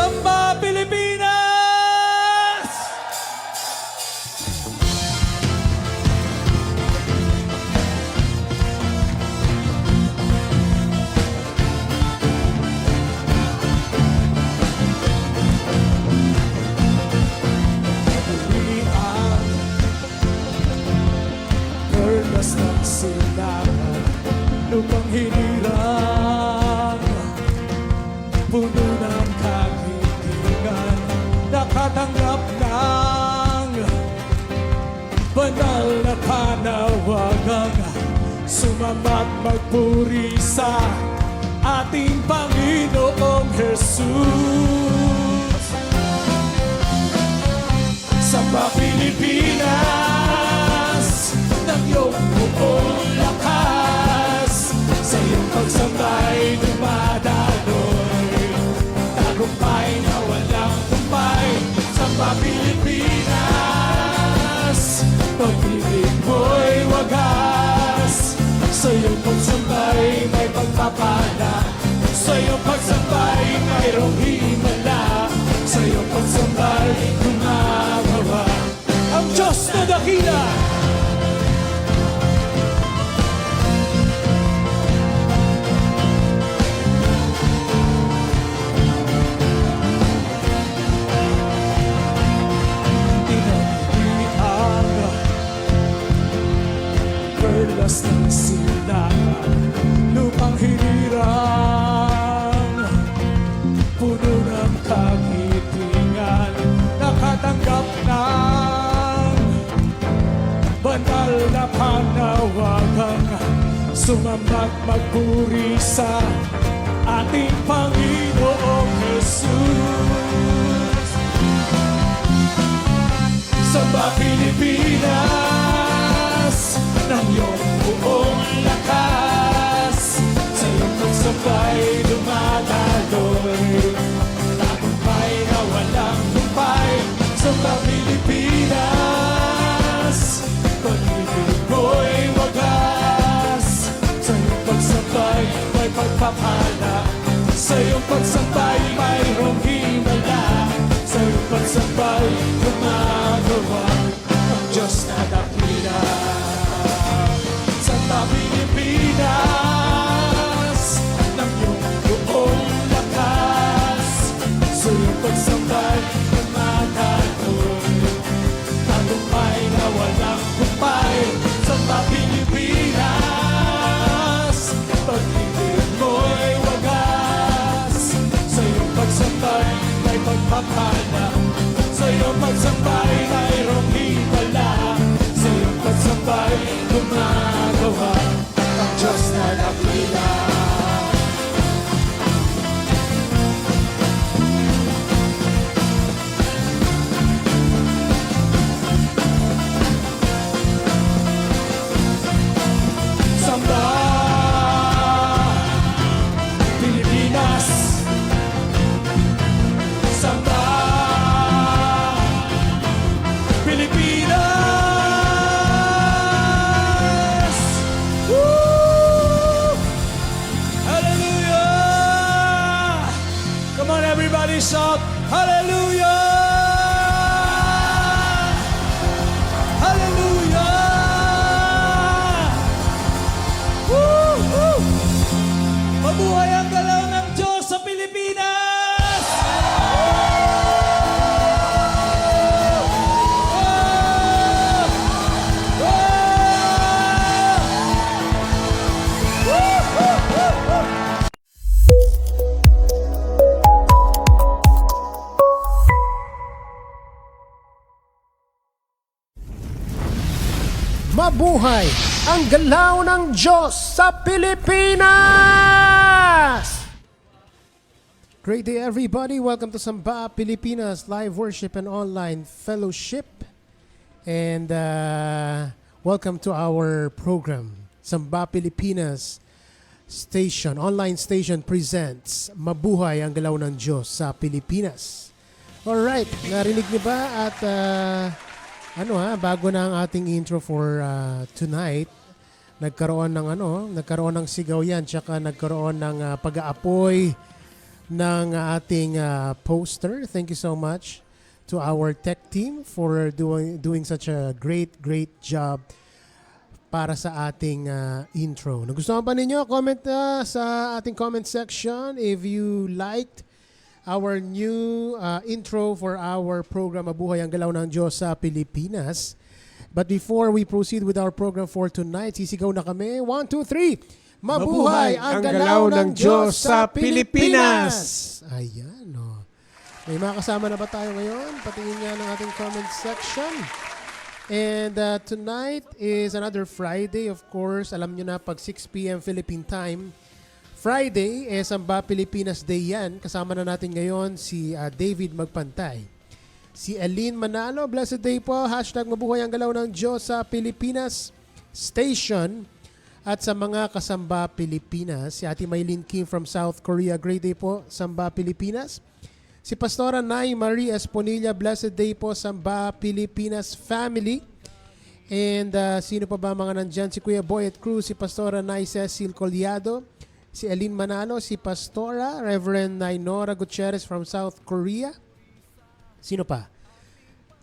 Samba Pilipinas! Muli ang perlas ng silangan, lupang hinirang, puno ng kagitingan, nakatanggap ng banal na panawagang sumamat magpuri sa ating Panginoong Jesus. Samba Pilipinas ng iyong buong lakas, sa iyong pagsambay dumadaloy, tagumpay na walang tumpay. Samba Pilipinas, pag-ibig mo'y wagas, sa iyong pagsambay may pagpapala, sa iyong pagsambay mayroong himala, sa iyong pagsambay gumagawa ang Diyos na dakila. Perlas ng silangan, lupang hinirang, puno ng kagitingan, nakatanggap ng banal na panawagang sumamat magpuri sa ating Panginoong Jesus. Samba Pilipinas ng iyong buong lakas, sa iyong pagsabay dumadaloy, tagumpay na walang tumpay. Samba Pilipinas, pag-ibig mo'y wagas, sa iyong pagsabay may pagpapala, sa iyong pagsabay mayroong himala, sa iyong pagsabay gumagawa ang Diyos na dakila. Samba Pilipinas ng iyong buong lakas, sa iyong pagsambay dumadaloy, tagumpay na walang kumpay. Samba Pilipinas, pag-ibig mo'y wagas, sa iyong pagsambay may pagpapala, sa iyong pagsambay mayroong himala, sa iyong pagsambay gumagawa ang Diyos na dakila. Samba Pilipinas, samba Pilipinas. Woo! Hallelujah! Come on, everybody, shout hallelujah! Hallelujah! Woo! Woo! Mabuhay ang galaw ng Diyos sa Pilipinas! Mabuhay ang galaw ng Diyos sa Pilipinas! Great day, everybody. Welcome to Samba Pilipinas live worship and online fellowship. And welcome to our program. Samba Pilipinas station, online station presents Mabuhay ang galaw ng Diyos sa Pilipinas. Alright, narinig niyo ba? At bago na ang ating intro for tonight, nagkaroon ng sigaw yan, tsaka nagkaroon ng pag-aapoy ng ating poster. Thank you so much to our tech team for doing such a great job para sa ating intro. Nagustuhan pa ninyo? Comment sa ating comment section if you liked our new intro for our program Mabuhay ang Galaw ng Diyos sa Pilipinas. But before we proceed with our program for tonight, sisigaw na kami. 1, 2, 3! Mabuhay ang Galaw ng Diyos sa Pilipinas! Ayan, oh. May mga kasama na ba tayo ngayon? Patingin nga ng ating comment section. And tonight is another Friday, of course. Alam nyo na, pag 6 p.m. Philippine time, Friday, Samba Pilipinas Day yan. Kasama na natin ngayon si David Magpantay. Si Aline Manalo, blessed day po. Hashtag Mabuhay ang Galaw ng Diyos sa Pilipinas Station. At sa mga kasamba Pilipinas, si Ate Maylin Kim from South Korea, great day po, Samba Pilipinas. Si Pastora Nay Marie Esponilla, blessed day po, Samba Pilipinas family. And sino pa ba mga nandyan? Si Kuya Boy at Cruz, si Pastora Nay Cecil Collado, si Aline Manalo, si Pastora Reverend Nay Nora Gutierrez from South Korea. Sino pa?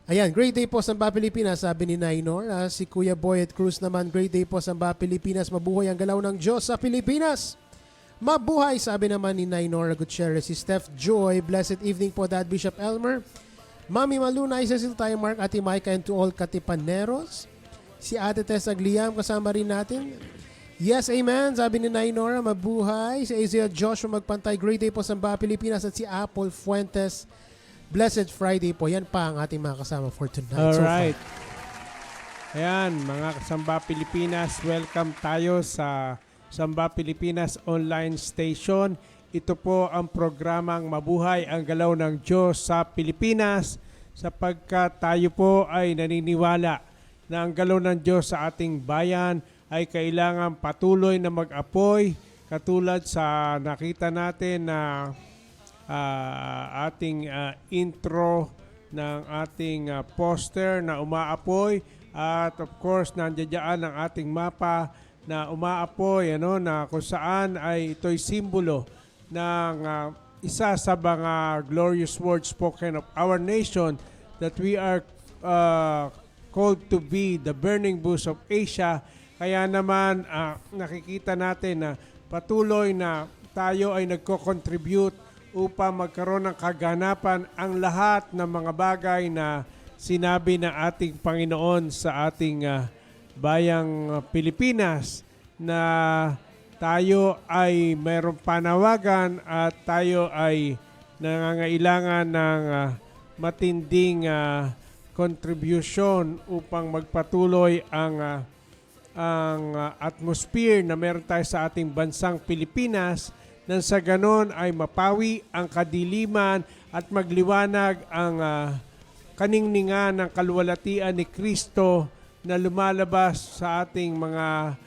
Ayan, great day po Samba Pilipinas, sabi ni Nay Nora. Si Kuya Boy at Cruz naman, great day po Samba Pilipinas, mabuhay ang Galaw ng Diyos sa Pilipinas. Mabuhay, sabi naman ni Nay Nora Gutierrez. Si Steph Joy, blessed evening po Dad Bishop Elmer. Mami Maluna, Cecil Tayo Mark, Ate Micah, and to all Katipaneros. Si Ate Tess Agliam, kasama rin natin. Yes, amen, sabi ni Nay Nora, mabuhay. Si Isaiah Joshua Magpantay, great day po Samba Pilipinas. At si Apple Fuentes, blessed Friday po. Yan pa ang ating mga kasama for tonight. Alright. Ayan, mga kasamba Pilipinas, welcome tayo sa Samba Pilipinas Online Station. Ito po ang programang Mabuhay ang Galaw ng Diyos sa Pilipinas, sapagkat tayo po ay naniniwala na ang galaw ng Diyos sa ating bayan ay kailangan patuloy na mag-apoy, katulad sa nakita natin na ating intro ng ating poster na umaapoy, at of course nandiyan ang ating mapa na umaapoy, na kung saan ay ito'y simbolo ng isa sa mga glorious words spoken of our nation, that we are called to be the burning bush of Asia. Kaya naman nakikita natin na patuloy na tayo ay nagko-contribute upang magkaroon ng kaganapan ang lahat ng mga bagay na sinabi ng ating Panginoon sa ating bayang Pilipinas, na tayo ay mayroong panawagan at tayo ay nangangailangan ng matinding contribution upang magpatuloy ang atmosphere na meron tayo sa ating bansang Pilipinas, nang sa ganon ay mapawi ang kadiliman at magliwanag ang kaningningan ng kaluwalhatian ni Kristo na lumalabas sa ating mga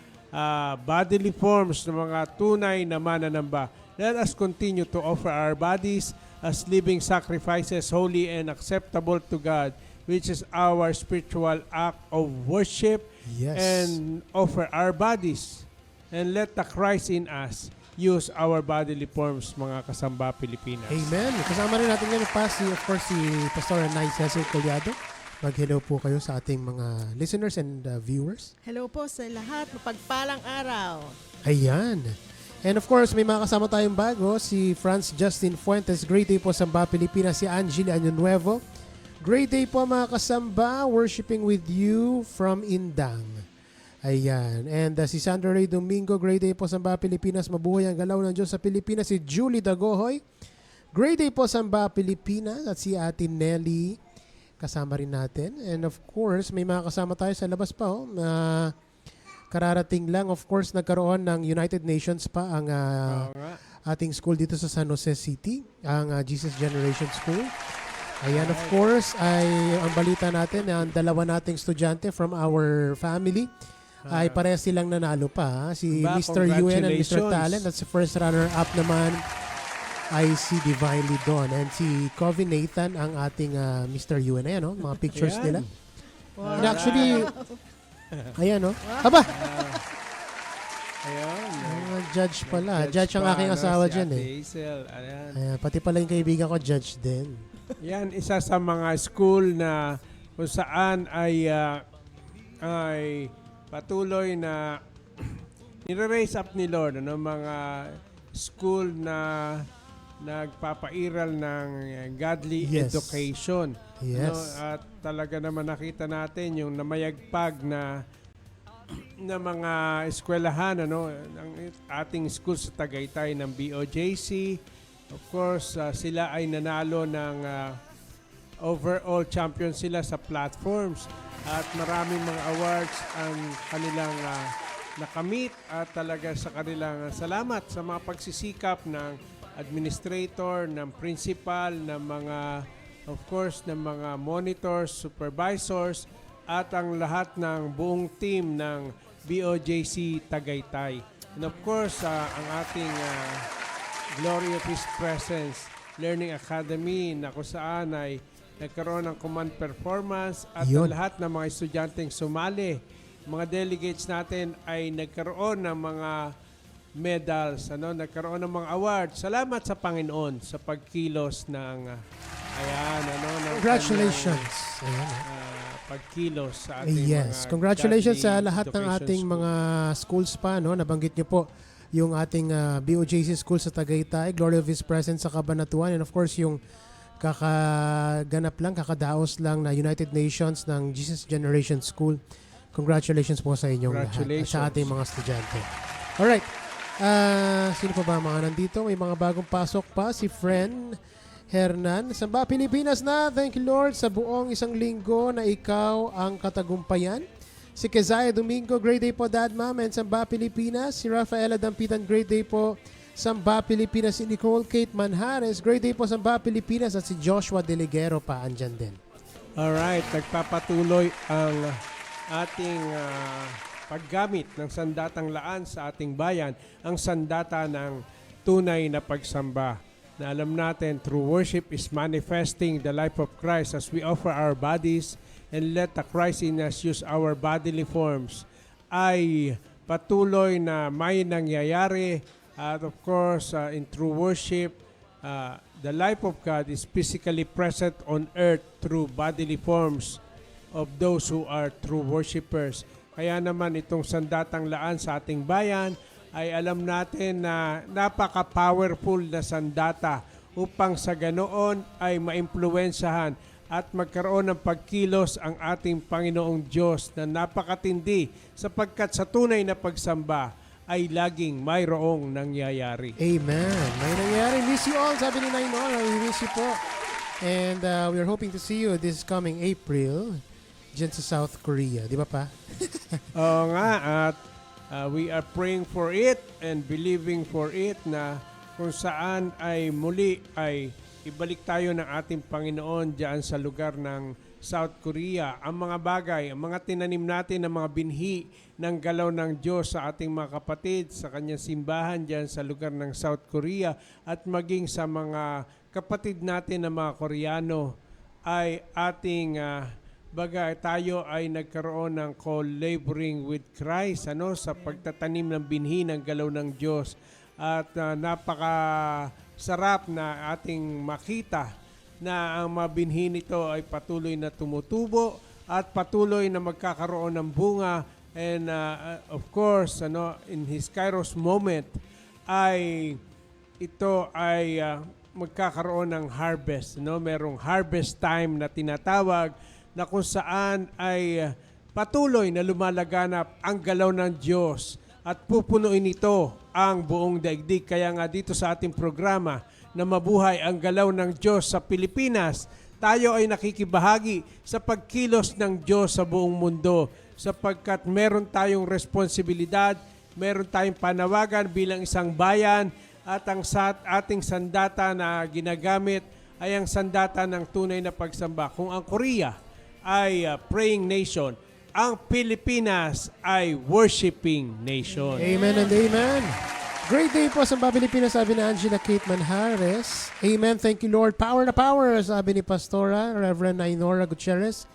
bodily forms ng mga tunay na mananamba. Let us continue to offer our bodies as living sacrifices, holy and acceptable to God, which is our spiritual act of worship. Yes. And offer our bodies, and let the Christ in us use our bodily forms, mga kasamba Pilipinas. Amen. Kasama rin natin ngayon of course, si Pastor Nay Cecil Collado. Mag-hello po kayo sa ating mga listeners and viewers. Hello po sa lahat. Mapagpalang araw. Ayan. And of course, may mga kasama tayong bago. Si Franz Justin Fuentes, great day po Samba Pilipinas. Si Angeli Año Nuevo, great day po mga kasamba. Worshiping with you from Indang. Ayan. And si Sandra Ray Domingo, great day po Samba Pilipinas. Mabuhay ang Galaw ng Diyos sa Pilipinas. Si Julie Dagohoy, great day po Samba Pilipinas. At si Ate Nelly, kasama rin natin. And of course, may mga kasama tayo sa labas pa. Kararating lang. Of course, nagkaroon ng United Nations pa ang ating school dito sa San Jose City, ang Jesus Generation School. Ayan, of course, ay ang balita natin, ang dalawa nating estudyante from our family ay parehas silang nanalo pa. Si Mr. UN and Mr. Talent, at si first runner-up naman ay si Divinely Dawn. And si Covey Nathan ang ating Mr. UN. Ayan, no? Mga pictures nila. Ayan. Wow. And actually, ayan, no? Aba! Ayan. Mga judge pala. Judge ang pa, aking no, asawa si dyan Ate eh. Hazel. Ayan. Ayan, pati pala yung kaibigan ko, judge din. Yan, isa sa mga school na kung saan ay patuloy na nire-raise up ni Lord, ano, mga school na nagpapairal ng godly Yes. education. Yes. Ano, at talaga naman nakita natin yung namayagpag na mga eskwelahan, ano, ng ating school sa Tagaytay ng BOJC. Of course, sila ay nanalo ng overall champion sila sa platforms at maraming mga awards ang kanilang nakamit at talaga sa kanilang salamat sa mga pagsisikap ng administrator, ng principal, ng mga of course ng mga monitors, supervisors at ang lahat ng buong team ng BOJC Tagaytay. And of course, ang ating Glory of His Presence Learning Academy na kung saan ay nagkaroon ng command performance at Yun. ang lahat ng mga estudyanteng sumali, mga delegates natin ay nagkaroon ng mga medals, ano, nagkaroon ng mga awards. Salamat sa Panginoon sa pagkilos ng ayan, ano, ng Congratulations. Ayan, pagkilos sa ating yes. mga Congratulations sa godly lahat ng education ating school. mga schools pa. No? Nabanggit niyo po yung ating BOJC School sa Tagaytay, Glory of His Presence sa Cabanatuan, and of course yung kakadaos lang na United Nations ng Jesus Generation School. Congratulations po sa inyong lahat at Congratulations. sa ating mga estudyante. Alright. Sino pa ba mga nandito? May mga bagong pasok pa. Si Fren Hernan. Samba Pilipinas na. Thank you Lord sa buong isang linggo na ikaw ang katagumpayan. Si Kezaya Domingo, great day po Dad, Ma'am, and Samba Pilipinas. Si Rafaela Dampitan, great day po Samba Pilipinas. Si Nicole Kate Manjares, great day po Samba Pilipinas. At si Joshua Deligero pa, andyan din. Alright, nagpapatuloy ang ating paggamit ng sandatang laan sa ating bayan, ang sandata ng tunay na pagsamba. Na alam natin, true worship is manifesting the life of Christ as we offer our bodies and let the Christ in us use our bodily forms. Ay patuloy na may nangyayari at of course, in true worship, the life of God is physically present on earth through bodily forms of those who are true worshipers. Kaya naman itong sandatang laan sa ating bayan ay alam natin na napaka-powerful na sandata upang sa ganoon ay maimpluwensyahan at magkaroon ng pagkilos ang ating Panginoong Diyos na napakatindi sapagkat sa tunay na pagsamba ay laging mayroong nangyayari. Amen. May nangyayari. Miss you all, sabi ni Nainora. We miss you po. And we are hoping to see you this coming April dyan sa South Korea. Di ba pa? Oo nga, at we are praying for it and believing for it na kung saan ay muli ay ibalik tayo ng ating Panginoon dyan sa lugar ng South Korea. Ang mga bagay, ang mga tinanim natin, ang mga binhi ng galaw ng Diyos sa ating mga kapatid, sa kanyang simbahan dyan sa lugar ng South Korea at maging sa mga kapatid natin na mga Koreano ay ating bagay tayo ay nagkaroon ng co-laboring with Christ sa pagtatanim ng binhi ng galaw ng Diyos at napakasarap na ating makita na ang mga binhi nito ay patuloy na tumutubo at patuloy na magkakaroon ng bunga and of course in His Kairos moment ay ito ay magkakaroon ng harvest, merong harvest time na tinatawag na kung saan ay patuloy na lumalaganap ang galaw ng Diyos at pupunuin ito ang buong daigdig. Kaya nga dito sa ating programa na mabuhay ang galaw ng Diyos sa Pilipinas, tayo ay nakikibahagi sa pagkilos ng Diyos sa buong mundo sapagkat meron tayong responsibilidad, meron tayong panawagan bilang isang bayan at ang ating sandata na ginagamit ay ang sandata ng tunay na pagsamba. Kung ang Korea ay praying nation, ang Pilipinas ay worshiping nation. Amen and amen. Great day po sa Pilipinas, sabi ni Angela Kate Manjares. Amen. Thank you, Lord. Power na power, sabi ni Pastora, Reverend Nainora Gutierrez.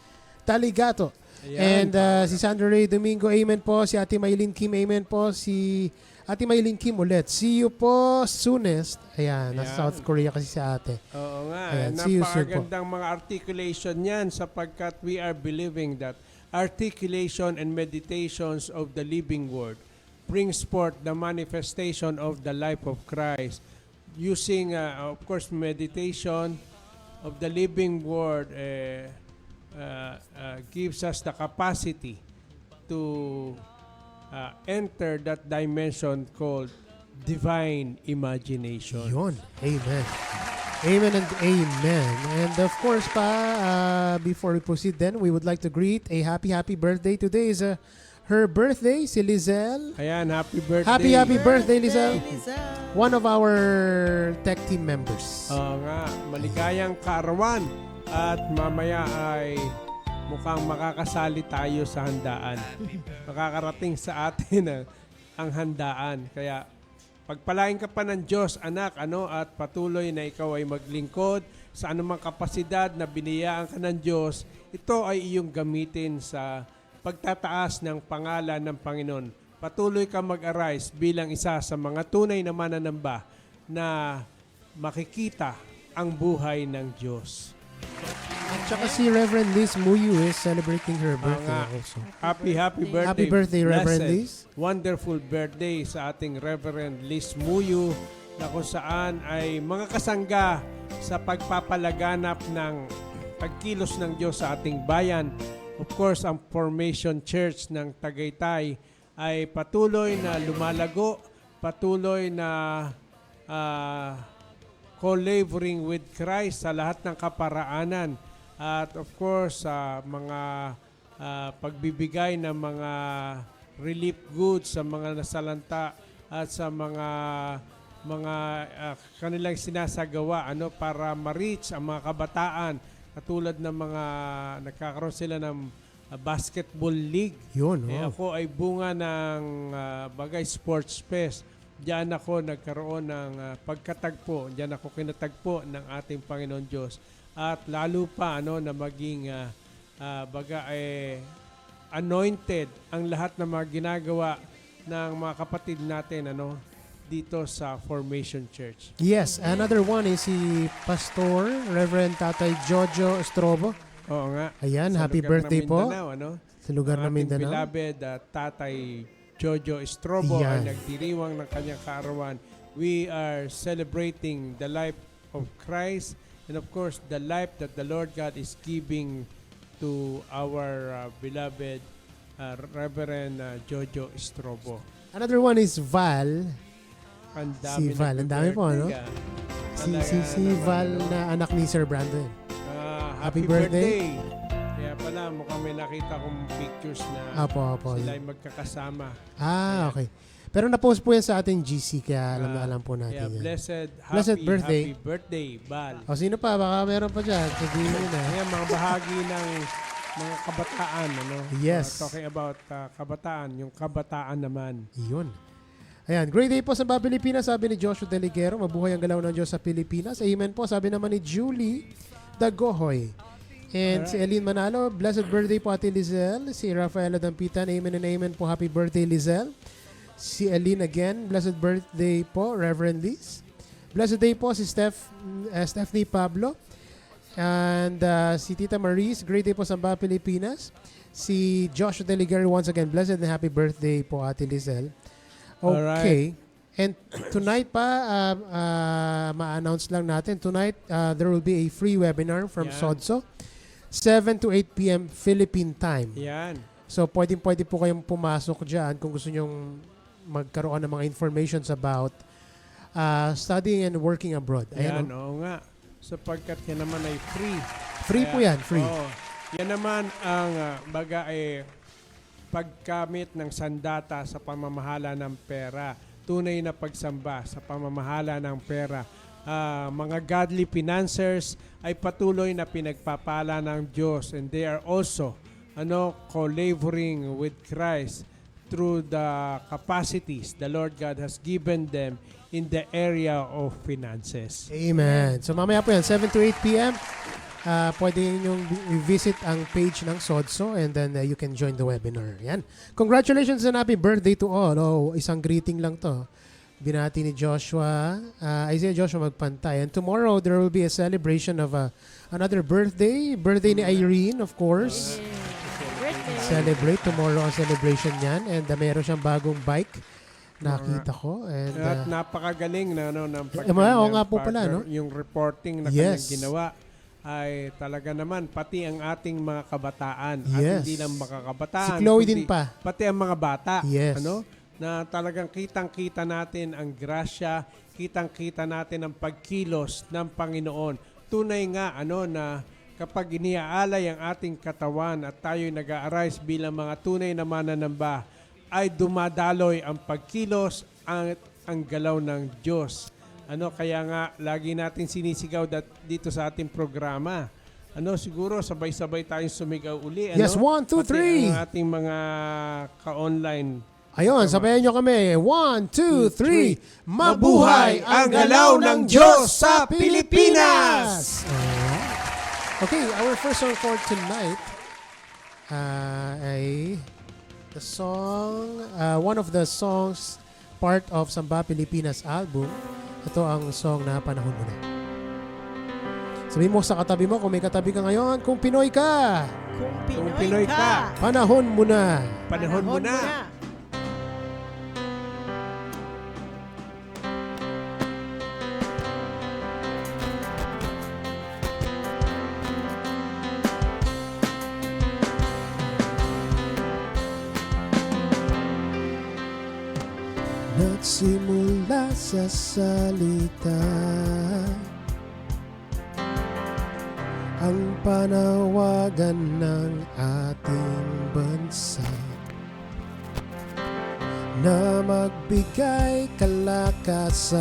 Taligato. Ayan. And si Sandra Ray Domingo, amen po. Si Ate Maylin Kim, amen po. Si Ate Maylin Kim ulit. See you po soonest. Ayan, nasa Ayan. South Korea kasi si ate. Oo nga. Ayan, see you soon po. Napakagandang mga articulation yan sapagkat we are believing that articulation and meditations of the living word brings forth the manifestation of the life of Christ. Using, of course, meditation of the living word gives us the capacity to enter that dimension called divine imagination. Yun. Amen. Amen and amen. And of course before we proceed then, we would like to greet a happy birthday. Today is her birthday, si Lizelle. Ayan, happy birthday. Happy birthday, Lizelle. Lizelle. One of our tech team members. Oo nga, maligayang kaarawan. At mamaya ay mukhang makakasali tayo sa handaan. Makakarating sa atin ang handaan. Kaya pagpalain ka pa ng Diyos, anak, at patuloy na ikaw ay maglingkod sa anumang kapasidad na biniyaan ka ng Diyos. Ito ay iyong gamitin sa pagtataas ng pangalan ng Panginoon. Patuloy ka mag-arise bilang isa sa mga tunay na mananamba na makikita ang buhay ng Diyos. At saka si Reverend Liz Muyu is celebrating her birthday nga. also. Happy birthday. Happy birthday, Reverend Blessed, Liz. Wonderful birthday sa ating Reverend Liz Muyu na kung saan ay mga kasangga sa pagpapalaganap ng pagkilos ng Diyos sa ating bayan. Of course, ang Formation Church ng Tagaytay ay patuloy na lumalago, patuloy na co-laboring with Christ sa lahat ng kaparaanan. At of course, sa mga pagbibigay ng mga relief goods sa mga nasalanta at sa mga kanilang sinasagawa para ma-reach ang mga kabataan, katulad ng mga nagkakaroon sila ng basketball league. Yun, Ako ay bunga ng Bagay Sports Fest. Diyan ako nagkaroon ng pagkatagpo. Diyan ako kinatagpo ng ating Panginoon Diyos. At lalo pa na maging anointed ang lahat ng mga ginagawa ng mga kapatid natin dito sa Formation Church. Yes, another one is si Pastor Reverend Tatay Jojo Estrobo. Oo nga. Ayan, Sa happy lugar ng birthday po. Mindanao, Sa lugar Ang ng ating Mindanao. beloved Tatay Jojo Estrobo Yan. ay nagdiriwang ng kanyang kaarawan. We are celebrating the life of Christ and of course the life that the Lord God is giving to our beloved Reverend Jojo Estrobo. Another one is Val. Ang Si Val, ang dami po, Si Val na anak ni Sir Brandon. Happy Happy birthday. Kaya pala mukhang may nakita kong pictures na Apo. sila ay magkakasama. Okay. Pero na-post po yan sa ating GC, kaya alam po natin Yeah, yan. blessed birthday. happy birthday, Val. O sino pa? Baka meron pa dyan. Sabihin nyo na. Ayan, mga bahagi ng mga kabataan. Yes. Talking about kabataan, yung kabataan naman. Iyon. Ayan, great day po sa Ba Pilipinas, sabi ni Joshua Deligero. Mabuhay ang galaw ng Diyos sa Pilipinas. Amen po, sabi naman ni Julie Dagohoy. And si Eileen Manalo, blessed birthday po Ate Lizelle. Si Rafaela Dampitan, amen and amen po, happy birthday Lizelle. Si Eileen again, blessed birthday po Reverend Liz. Blessed day po si Stephanie Pablo. And si Tita Maris, great day po sa Ba Pilipinas. Si Joshua Deligero once again, blessed and happy birthday po Ate Lizelle. Okay. And tonight ma-announce lang natin. Tonight, there will be a free webinar from Yan. SODSO. 7 to 8 p.m. Philippine time. Yan. So, pwede po kayong pumasok dyan kung gusto nyong magkaroon ng mga informations about studying and working abroad. Yan, Ayan, oo nga. Sapagkat yan naman ay free. Free po yan, free. Oo. Yan naman ang paggamit ng sandata sa pamamahala ng pera. Tunay na pagsamba sa pamamahala ng pera. Mga godly financiers ay patuloy na pinagpapala ng Diyos, and they are also co-laboring with Christ through the capacities the Lord God has given them in the area of finances. Amen. So, mamaya po yan, 7 to 8 p.m. pwede nyo visit ang page ng SODSO and then you can join the webinar. Yan. Congratulations and happy birthday to all. Oh, isang greeting lang to. Binati ni Joshua. Isaiah Joshua magpantay. And tomorrow, there will be a celebration of another birthday. Birthday ni Irene, of course. Birthday. Celebrate. Tomorrow ang celebration niyan. And meron siyang bagong bike. Nakita ko. And, At napakagaling na ng oo nga po pala, no? Yung reporting na Yes. kanyang ginawa ay talaga naman pati ang ating mga kabataan at Yes. hindi lang mga kabataan. Si Chloe kundi din pa. Pati ang mga bata. Yes. Na talagang kitang-kita natin ang grasya, kitang-kita natin ang pagkilos ng Panginoon. Tunay nga na kapag iniaalay ang ating katawan at tayo'y nag-aarise bilang mga tunay na mananamba, ay dumadaloy ang pagkilos at ang galaw ng Diyos. Kaya nga lagi natin sinisigaw dito sa ating programa. Siguro sabay-sabay tayong sumigaw uli. Yes, 1, 2, 3. Pati ang ating mga ka-online. Ayun, sabayan nyo kami. 1, 2, 3. Mabuhay ang galaw ng Diyos sa Pilipinas! Okay, our first song for tonight ay the song, one of the songs part of Samba Pilipinas album. Ito ang song na Panahon Mo Na. Sabihin mo sa katabi mo, kung may katabi ka ngayon, kung Pinoy ka, Kung Pinoy ka. panahon mo na. Panahon mo na. Nagsimula sa salita ang panawagan ng ating bansa na magbigay kalakasan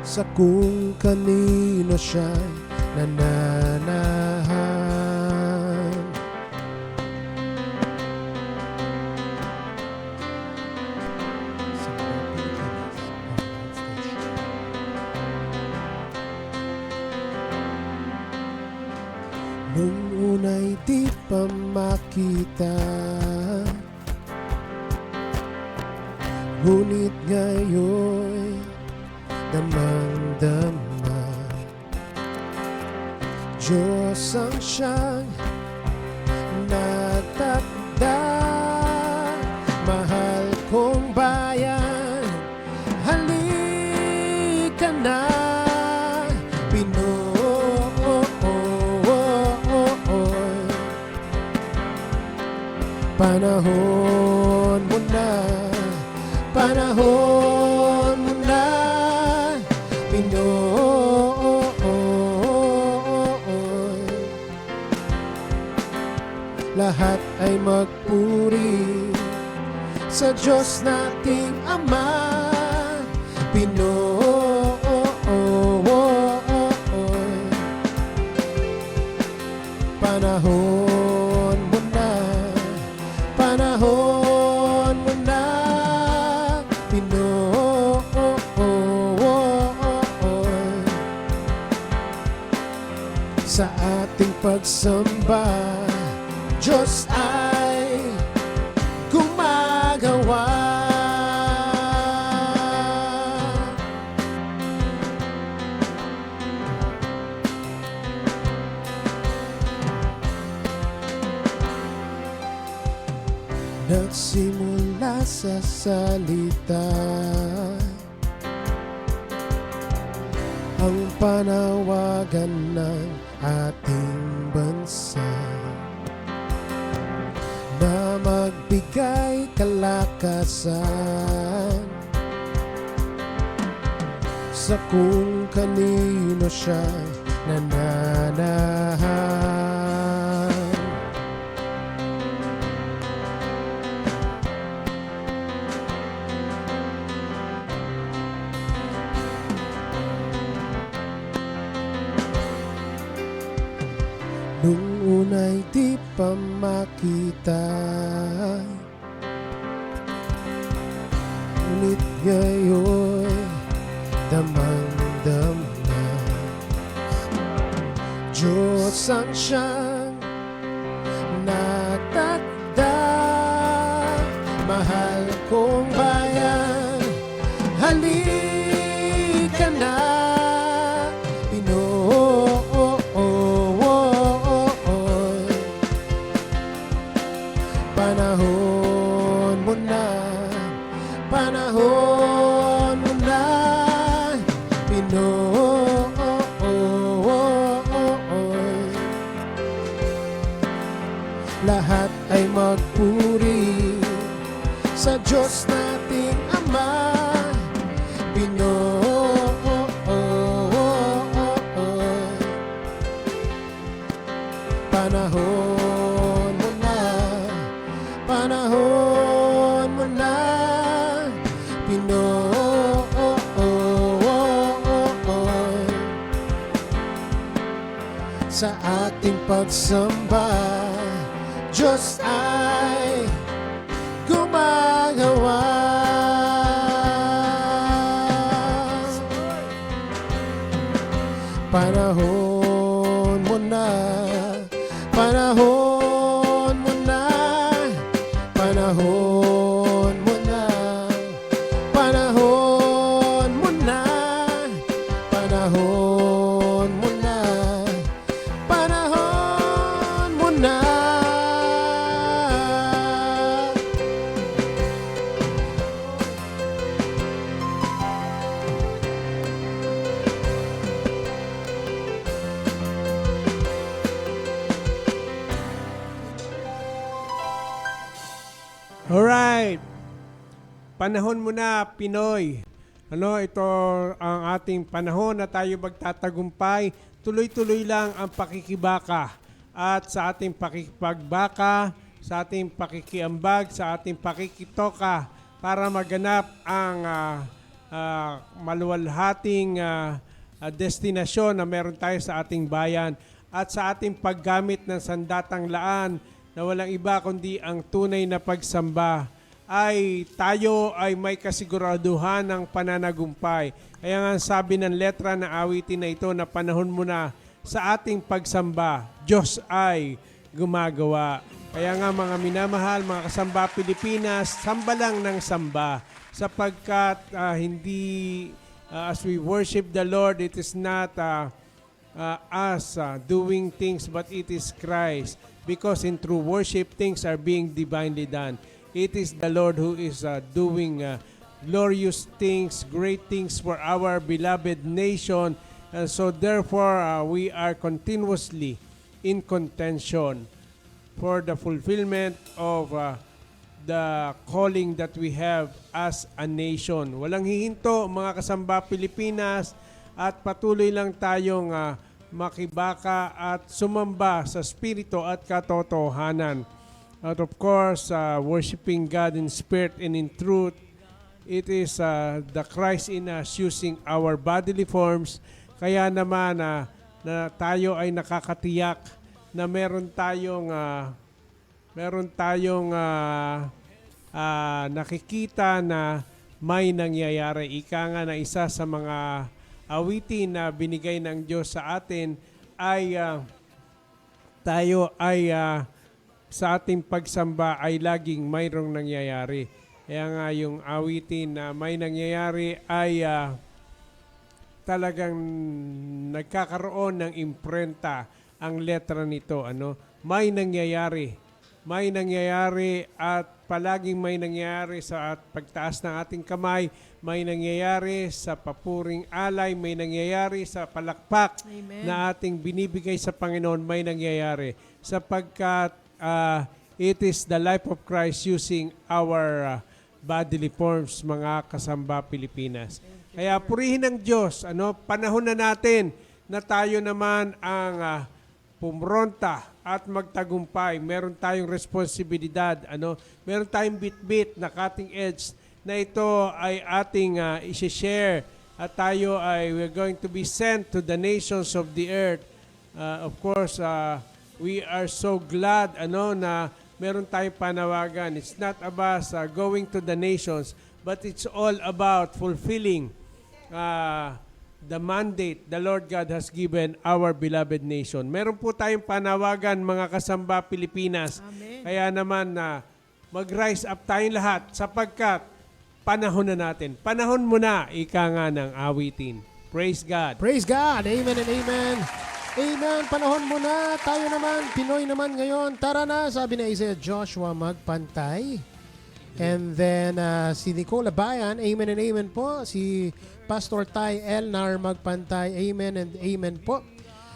sa kung kanino siya nananahan. Nung una'y di pa makita, ngunit ngayon damang-dama. Diyos ang siyang nagtakda, mahal kong bayan, halika na, Pinoy. Panahon mo na, panahon mo na, Pinoy. Lahat ay magpuri sa Diyos nating Ama, Pinoy. Panahon mo na, panahon mo na, Pinoy. Sa ating pagsamba, Diyos ay gumagawa. Nagsimula sa salita ang panawagan ng ating bansa na magbigay kalakasan sa kung kanino siya nananahan. Nung una'y di pa makita, ngunit ngayon damang-dama. Diyos ang siyang natakda, mahal kong bayan, halika na, Pinoy. Panahon mo na, panahon mo na, Pinoy. Lahat ay magpuri sa Diyos nating Ama, Pinoy. Panahon mo na, panahon mo na, Pinoy. Sa ating pagsamba, Diyos ay gumagawa. Panahon mo na, panahon mo na, panahon mo na, panahon mo na, panahon mo na, panahon mo na. Alright. Panahon mo na, Pinoy. Ito ang ating panahon na tayo magtatagumpay. Tuloy-tuloy lang ang pakikibaka. At sa ating pakikipagbaka, sa ating pakikiambag, sa ating pakikitoka para maganap ang maluwalhating destinasyon na meron tayo sa ating bayan at sa ating paggamit ng sandatang laan na walang iba kundi ang tunay na pagsamba, ay tayo ay may kasiguraduhan ng pananagumpay. Kaya nga sabi ng letra ng awitin na ito na panahon mo na sa ating pagsamba, Diyos ay gumagawa. Kaya nga mga minamahal, mga kasamba Pilipinas, samba lang ng samba. Sapagkat hindi, as we worship the Lord, it is not us doing things, but it is Christ. Because in true worship, things are being divinely done. It is the Lord who is doing glorious things, great things for our beloved nation. And so therefore, we are continuously in contention for the fulfillment of the calling that we have as a nation. Walang hihinto, mga kasamba Pilipinas, at patuloy lang tayong makibaka at sumamba sa spirito at katotohanan. At of course, worshiping God in spirit and in truth, it is the Christ in us using our bodily forms. Kaya naman na tayo ay nakakatiyak na meron tayong nakikita na may nangyayari. Ika nga na isa sa mga awitin na binigay ng Diyos sa atin ay tayo ay sa ating pagsamba ay laging mayroong nangyayari. Kaya nga yung awitin na may nangyayari ay talagang nagkakaroon ng imprenta ang letra nito. May nangyayari. May nangyayari at palaging may nangyayari sa pagtaas ng ating kamay, may nangyayari sa papuring alay, may nangyayari sa palakpak Amen. na ating binibigay sa Panginoon, may nangyayari. Sapagkat it is the life of Christ using our bodily forms, mga kasamba Pilipinas. Kaya purihin ng Diyos, panahon na natin na tayo naman ang pumronta at magtagumpay. Meron tayong responsibilidad, meron tayong bit-bit na cutting edge na ito ay ating i-share at tayo ay we're going to be sent to the nations of the earth. Of course, we are so glad na meron tayong panawagan. It's not about going to the nations, but it's all about fulfilling the mandate the Lord God has given our beloved nation. Meron po tayong panawagan mga kasamba Pilipinas. Amen. Kaya naman na mag-rise up tayong lahat sapagkat panahon na natin. Panahon mo na, ika nga ng awitin. Praise God. Praise God. Amen and amen. Amen. Panahon mo na. Tayo naman, Pinoy naman ngayon. Tara na, sabi na Isaiah Joshua, magpantay. And then si Nicola Bayan, amen and amen po. Si Pastor Ty Elnar, magpantay, amen and amen po.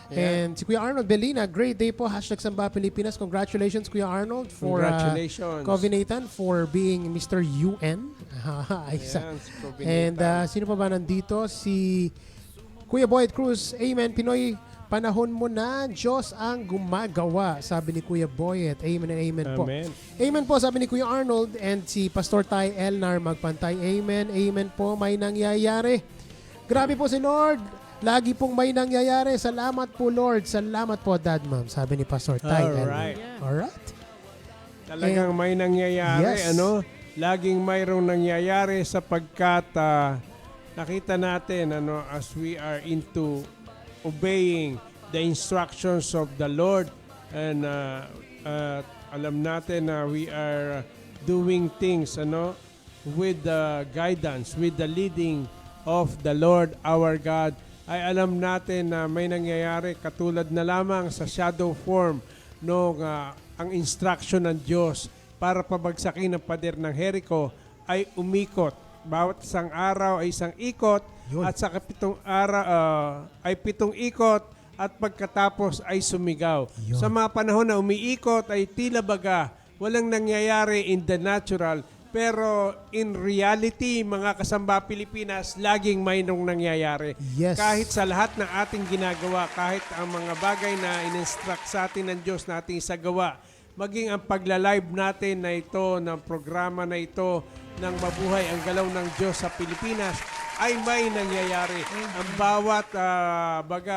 Yeah. And si Kuya Arnold Belina, great day po. Hashtag Samba Pilipinas. Congratulations, Kuya Arnold, for Congratulations. Covenatan, for being Mr. UN. Ayos. Ayan, si Covenatan. And sino pa ba nandito? Si Kuya Boyd Cruz, amen. Pinoy, panahon mo na, Diyos ang gumagawa, sabi ni Kuya Boyd. Amen and amen po. Amen. Amen po, sabi ni Kuya Arnold. And si Pastor Ty Elnar, magpantay. Amen, amen po, may nangyayari. Grabe po si Lord. Lagi pong may nangyayari. Salamat po, Lord. Salamat po, Dad, Ma'am, sabi ni Pastor Ty Elnar. Alright. Alright. Talagang may nangyayari, Yes. ano? Laging mayroong nangyayari sapagkat nakita natin ano as we are into obeying the instructions of the Lord and alam natin na we are doing things ano with the guidance, with the leading of the Lord our God, ay alam natin na may nangyayari katulad na lamang sa shadow form nung ang instruction ng Diyos para pabagsakin ang pader ng Jericho ay umikot. Bawat isang araw ay isang ikot. Yun. At sa kapitong araw ay 7 ikot at pagkatapos ay sumigaw. Yun. Sa mga panahon na umiikot ay tila baga walang nangyayari in the natural, pero in reality, mga kasamba Pilipinas, laging mayroong nangyayari. Yes. Kahit sa lahat ng ating ginagawa, kahit ang mga bagay na in-instruct sa atin ng Diyos na ating isagawa, maging ang pagla-live natin na ito, ng programa na ito, ng Mabuhay ang Galaw ng Diyos sa Pilipinas, ay may nangyayari. Ang bawat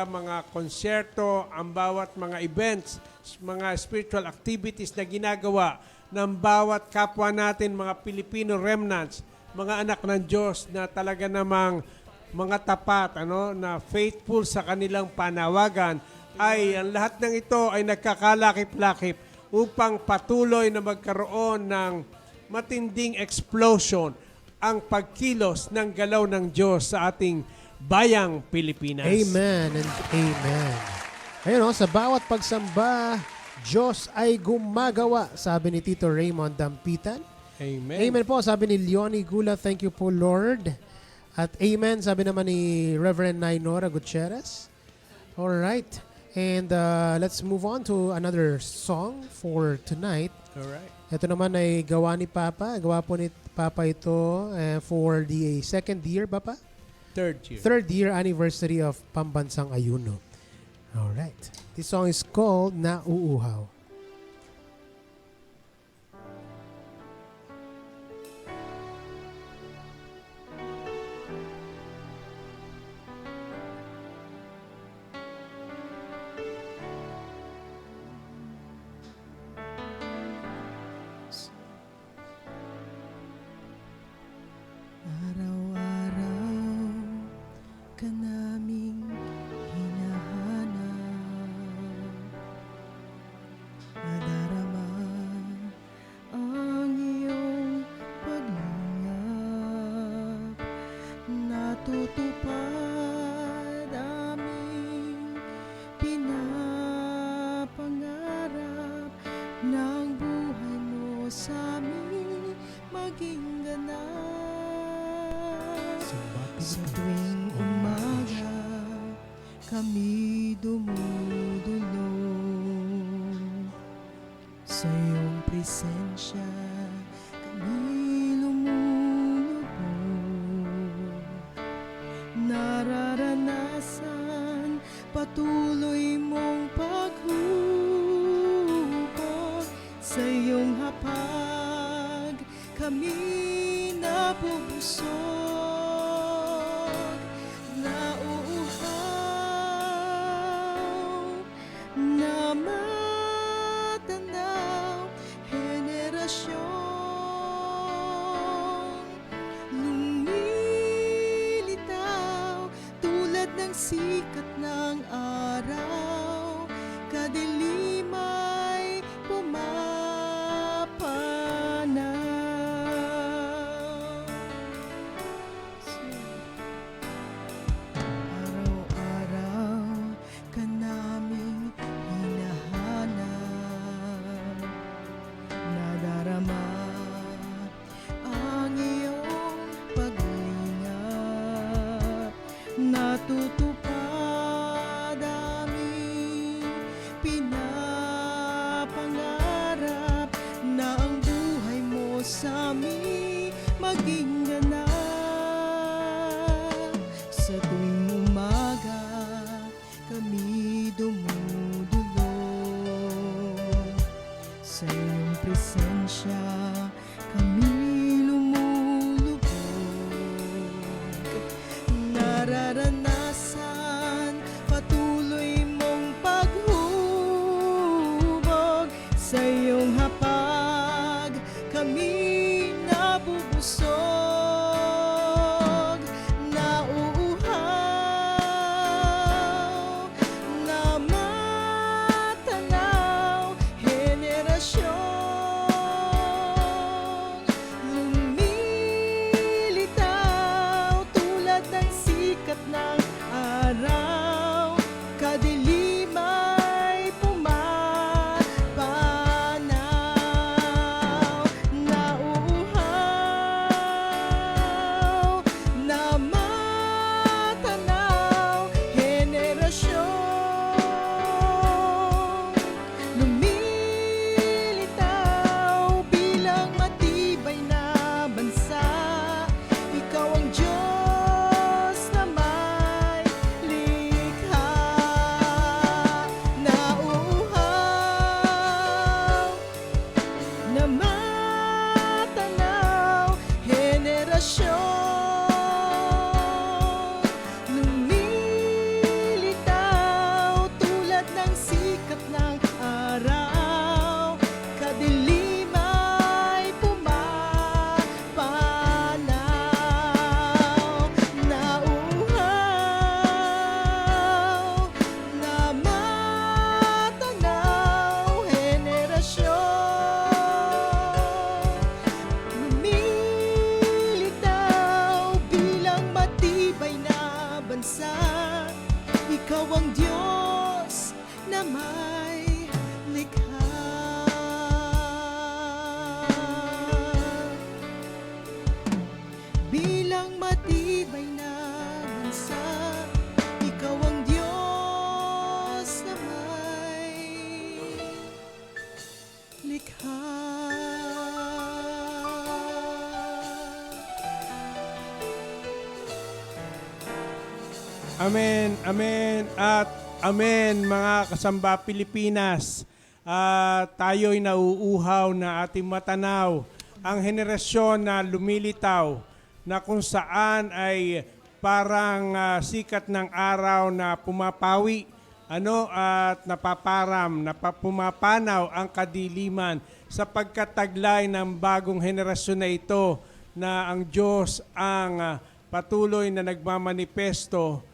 mga konsyerto, ang bawat mga events, mga spiritual activities na ginagawa ng bawat kapwa natin, mga Filipino remnants, mga anak ng Diyos na talaga namang mga tapat, na faithful sa kanilang panawagan, ay ang lahat ng ito ay nagkakalakip-lakip upang patuloy na magkaroon ng matinding explosion ang pagkilos ng galaw ng Diyos sa ating bayang Pilipinas. Amen and amen. Ayun sa bawat pagsamba, Diyos ay gumagawa, sabi ni Tito Raymond Dampitan. Amen. Amen po, sabi ni Leonie Gula, thank you po Lord. At amen, sabi naman ni Reverend Nainora Gutierrez. Alright, and let's move on to another song for tonight. Alright. Ito naman ay gawa ni Papa. Gawa po ni Papa ito for the second year, Papa? Third year anniversary of Pambansang Ayuno. Alright. This song is called Nauuhaw. Araw-araw ka naming hinahanap, nadarama ang iyong paglingap, natutupad aming pinapangarap ng buhay mo sa amin maging ganap. Sa tuwing umaga, kami dumudulong. Sa iyong presensya, kami lumulubog. Nararanasan, patuloy mong paghubog. Sa iyong hapag, kami nabubusog. Nauuhaw na matanaw henerasyon, lumilitaw tulad sikat ng araw, kadilim ay pumapanaw. Araw-araw ka naming hinahanap, nadarama ang iyong paglingap, natutupad aming pinapangarap na ang buhay mo sa amin maging ganap. Sa tuwing umaga kami dumudulog, sa iyong presensya kami lumulubog. Nararanasan patuloy mong paghubog, sa iyong hapag kami nabubusog, nauuhaw na matanaw, henerasyon lumilitaw tulad ng sikat ng araw, kadilim ay pumapanaw, nauuhaw na matanaw, henerasyon lumilitaw bilang matibay na bansa. Ikaw ang Diyos na may likha, nauuhaw na matanaw, henerasyon lumilitaw tulad ng sikat ng araw, kadilim ay pumapanaw, nauuhaw na matanaw, henerasyon lumilitaw bilang matibay na bansa. Ikaw ang Diyos na may likha. Bilang matibay na bansa, ikaw ang Diyos na may likha. Amen, amen, at amen mga kasamba Pilipinas. Tayo'y nauuhaw na ating matanaw ang henerasyon na lumilitaw na kung saan ay parang sikat ng araw na pumapawi at napaparam, pumapanaw ang kadiliman sapagkat taglay ng bagong henerasyon na ito na ang Diyos ang patuloy na nagmamanifesto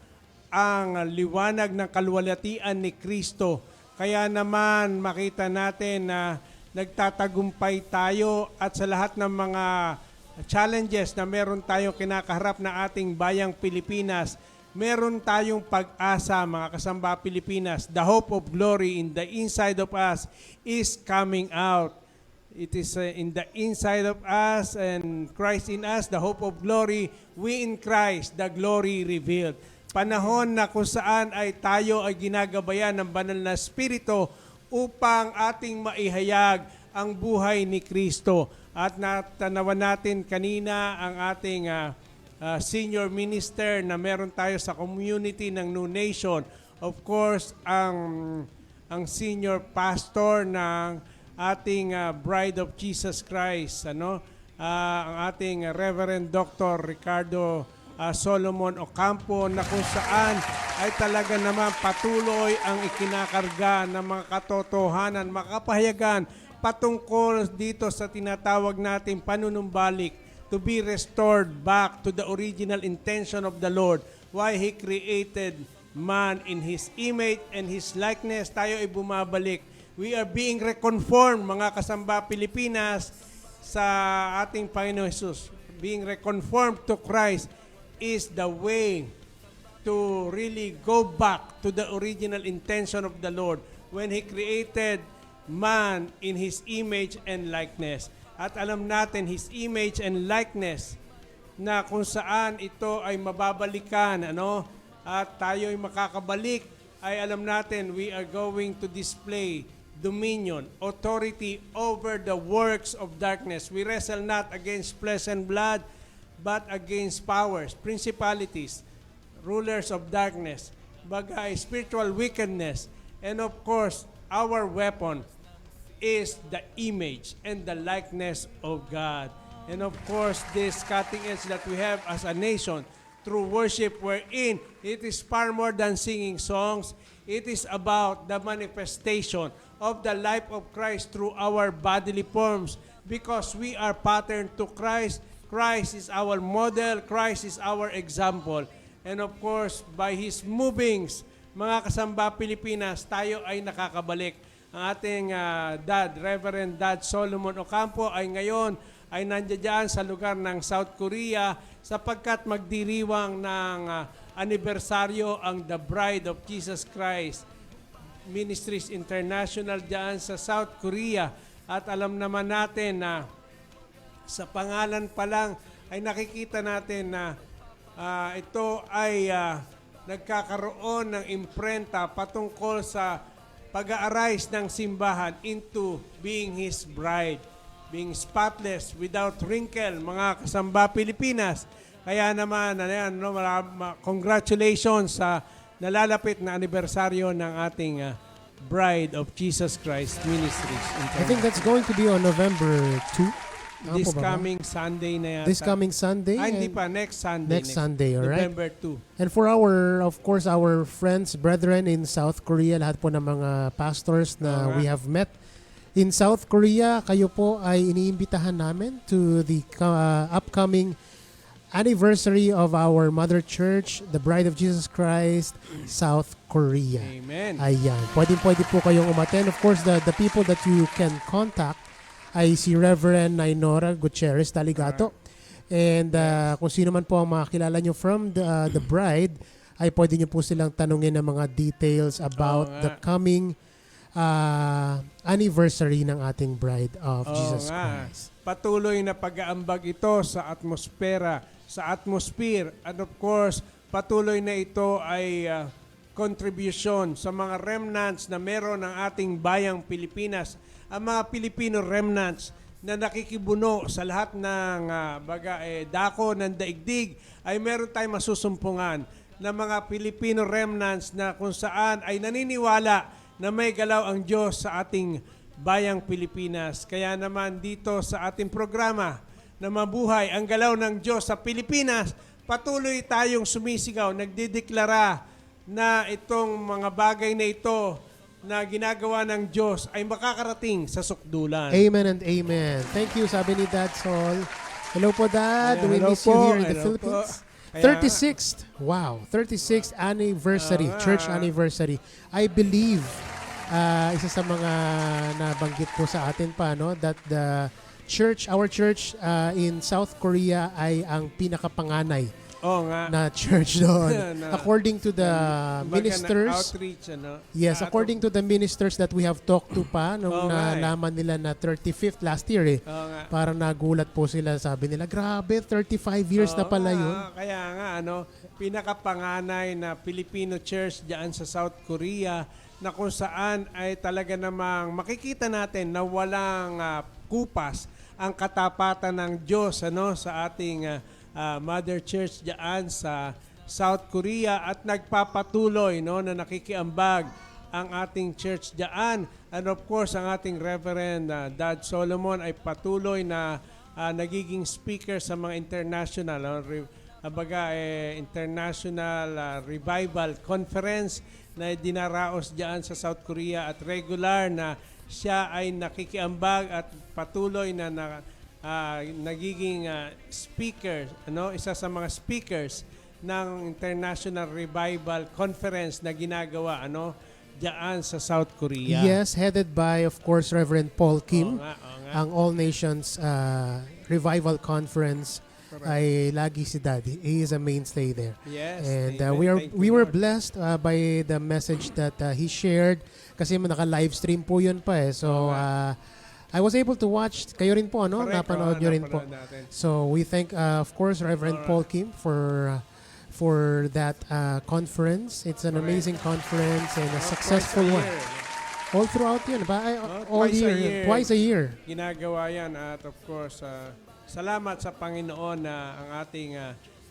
ang liwanag ng kaluwalhatian ni Kristo. Kaya naman makita natin na nagtatagumpay tayo at sa lahat ng mga challenges na meron tayong kinakaharap na ating bayang Pilipinas, meron tayong pag-asa mga kasamba Pilipinas. The hope of glory in the inside of us is coming out. It is in the inside of us and Christ in us, the hope of glory. We in Christ, the glory revealed. Panahon na kung saan ay tayo ay ginagabayan ng banal na Espiritu upang ating maihayag ang buhay ni Kristo. At natanawan natin kanina ang ating senior minister na meron tayo sa community ng New Nation. Of course, ang senior pastor ng ating Bride of Jesus Christ, ang ating Reverend Dr. Ricardo Solomon Ocampo, na kung saan ay talaga naman patuloy ang ikinakarga ng mga katotohanan, makapahayagan patungkol dito sa tinatawag nating panunumbalik, to be restored back to the original intention of the Lord, why He created man in His image and His likeness. Tayo ay bumabalik. We are being reconformed, mga kasamba Pilipinas, sa ating Panginoon Jesus. Being reconformed to Christ is the way to really go back to the original intention of the Lord when He created man in His image and likeness. At alam natin, His image and likeness, na kung saan ito ay mababalikan, at tayo ay makakabalik, ay alam natin, we are going to display dominion, authority over the works of darkness. We wrestle not against flesh and blood, but against powers, principalities, rulers of darkness, bagay, spiritual wickedness, and of course, our weapon is the image and the likeness of God. And of course, this cutting edge that we have as a nation through worship wherein it is far more than singing songs. It is about the manifestation of the life of Christ through our bodily forms because we are patterned to Christ. Christ is our model. Christ is our example. And of course, by His movings, mga kasamba Pilipinas, tayo ay nakakabalik. Ang ating dad, Reverend Dad Solomon Ocampo ay ngayon ay nandiyan sa lugar ng South Korea sapagkat magdiriwang ng anibersaryo ang The Bride of Jesus Christ Ministries International diyan sa South Korea. At alam naman natin na sa pangalan pa lang ay nakikita natin na ito ay nagkakaroon ng imprenta patungkol sa pag-a-arise ng simbahan into being His bride, being spotless, without wrinkle, mga kasamba Pilipinas. Kaya naman, congratulations sa nalalapit na anibersaryo ng ating Bride of Jesus Christ Ministries. I think that's going to be on November 2. This coming Sunday na yata. This coming Sunday? Hindi pa. Next Sunday. Next Sunday, alright. November 2. And for of course, our friends, brethren in South Korea, lahat po ng mga pastors na we have met in South Korea, kayo po ay iniimbitahan namin to the upcoming anniversary of our Mother Church, the Bride of Jesus Christ, South Korea. Amen. Ayan. Pwede po kayong umattend. Of course, the people that you can contact ay si Reverend Nainora Gutierrez Taligato. And kung sino man po ang makakilala nyo from the bride, ay pwede nyo po silang tanungin ng mga details about the coming anniversary ng ating Bride of Jesus Christ. Patuloy na pag-aambag ito sa atmosphere. And of course, patuloy na ito ay contribution sa mga remnants na meron ng ating bayang Pilipinas. Ang mga Filipino remnants na nakikibuno sa lahat ng dako ng daigdig ay meron tayong masusumpungan na mga Filipino remnants na kung saan ay naniniwala na may galaw ang Diyos sa ating bayang Pilipinas. Kaya naman dito sa ating programa na mabuhay ang galaw ng Diyos sa Pilipinas, patuloy tayong sumisigaw, nagdideklara na itong mga bagay na ito na ginagawa ng Diyos ay makakarating sa sukdulan. Amen and amen. Thank you, sabi ni Dad Sol. Hello po, Dad. We Hello miss you po. here in the Hello Philippines. po. Kaya- 36th. Wow. 36th anniversary. Church anniversary. I believe, isa sa mga nabanggit po sa atin pa, no, that our church in South Korea ay ang pinakapanganay na church doon. According to the ministers. Outreach, Yes, according to the ministers that we have talked to pa nung nalaman nila na 35th last year Parang nagulat po sila, sabi nila, grabe, 35 years na pala yun. Kaya nga, pinakapanganay na Filipino church diyan sa South Korea na kung saan ay talaga namang makikita natin na walang kupas ang katapatan ng Diyos sa ating Mother Church diyan sa South Korea at nagpapatuloy na nakikiambag ang ating church diyan. And of course, ang ating Reverend Dad Solomon ay patuloy na nagiging speaker sa mga international international revival conference na dinaraos diyan sa South Korea at regular na siya ay nakikiambag at patuloy na nagiging speaker, isa sa mga speakers ng International Revival Conference na ginagawa diyan sa South Korea. Yes, headed by, of course, Reverend Paul Kim. Oo nga. Ang All Nations Revival Conference Correct. ay lagi si Daddy. He is a mainstay there. Yes. And amen. Thank you, we were Lord. blessed by the message that he shared kasi naka-live stream po yun pa eh. So I was able to watch, kayo rin po Correct, napanood nyo rin po. napanood natin. So we thank of course Reverend Paul Kim for that conference. It's an Correct. amazing conference and a successful Twice a one. year. All throughout yun, ba? All twice a year, year. twice a year. Ginagawa yan at of course, salamat sa Panginoon na ang ating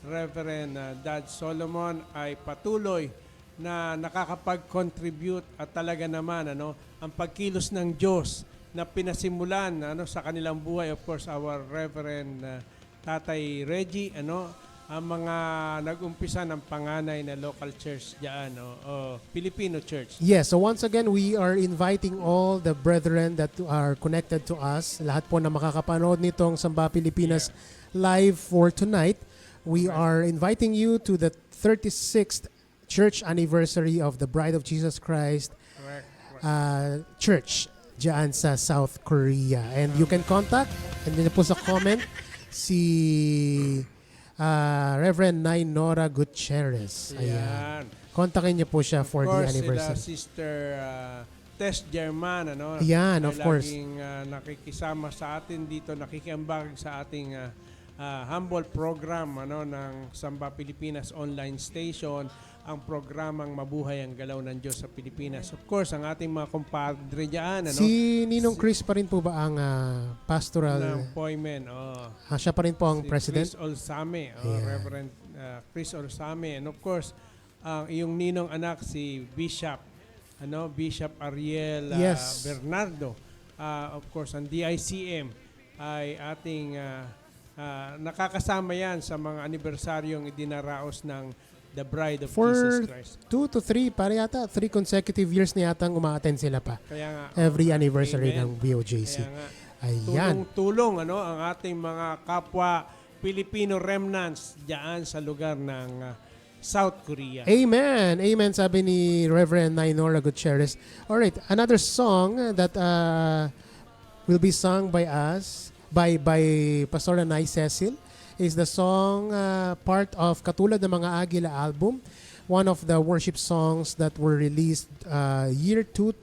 Reverend Dad Solomon ay patuloy na nakakapag-contribute at talaga naman ang pagkilos ng Diyos na pinasimulan sa kanilang buhay. Of course, our Reverend Tatay Reggie, ang mga nag-umpisa ng panganay na local church diyan, Filipino church. Yes, so once again, we are inviting all the brethren that are connected to us, lahat po na makakapanood nitong Samba Pilipinas live for tonight. We are inviting you to the 36th church anniversary of the Bride of Jesus Christ Correct. Church diyan sa South Korea. And you can contact, and then po sa comment, si Reverend Nay Nora Gutierrez. Ayan. Yan. Kontakin niyo po siya for Of the course, anniversary. sila Sister Tess German, Yan, ay of course. laging nakikisama sa atin dito, nakikiambag sa ating humble program ng Samba Pilipinas Online Station, ang programang Mabuhay ang Galaw ng Diyos sa Pilipinas. Of course, ang ating mga kumpadre dyan, Si Ninong Chris pa rin po ba ang pastoral? ng Poymen, Siya pa rin po ang si president? Chris Olsame, Ayan. Reverend Chris Olsame. And of course, ang iyong ninong anak si Bishop Bishop Ariel Yes. Bernardo. Of course, ang DICM ay ating nakakasama yan sa mga anibersaryong idinaraos ng The Bride of For Jesus Christ. 2 to 3, para yata 3 consecutive years na yatang uma-attend sila pa. Kaya nga, Every anniversary amen. ng BOJC. Kaya nga, Ayan. tulong-tulong ang ating mga kapwa Filipino remnants diyan sa lugar ng South Korea. Amen. Amen, sabi ni Reverend Nay Nora Gutierrez. Alright, another song that will be sung by us, by Pastor Nay Cecil, is the song part of Katulad ng Mga Agila album, one of the worship songs that were released year 2000.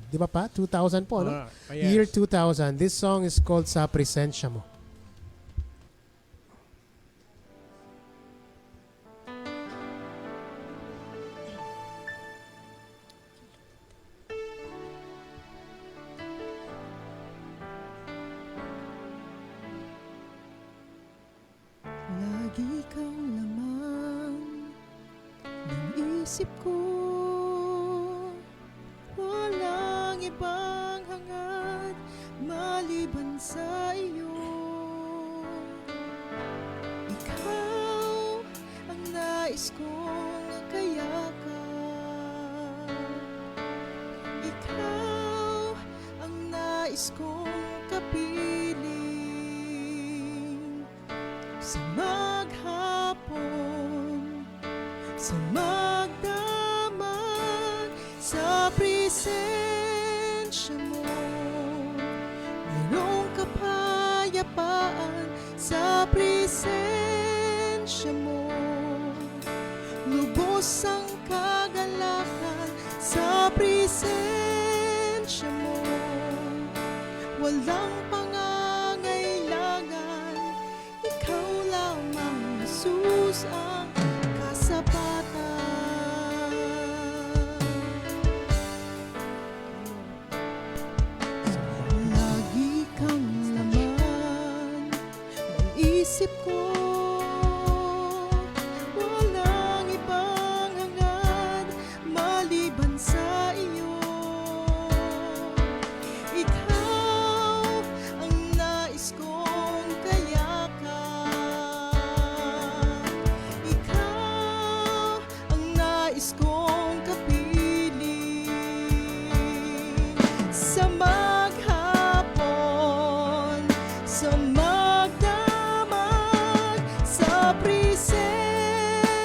Di ba pa? 2000 po, no? Yes. Year 2000. This song is called Sa Presensya Mo. Lagi kang laman ng isip ko. Walang ibang hangad maliban sa iyo. Ikaw ang nais kong kayakan. Ikaw ang nais kong kapiling. Sa maghapon, sa magdamag, sa presensya mo, mayroong kapayapaan sa presensya mo. Lubos ang kagalakan sa presensya mo. Walang pangangailangan, ikaw lamang, Jesus, ang kasapatan. Lagi kang laman ng isip ko. Walang ibang hangad maliban sa iyo. Ikaw ang nais kong kayakan. Ikaw ang nais kong kapiling. Sa maghapon, sa magdamag, sa presensya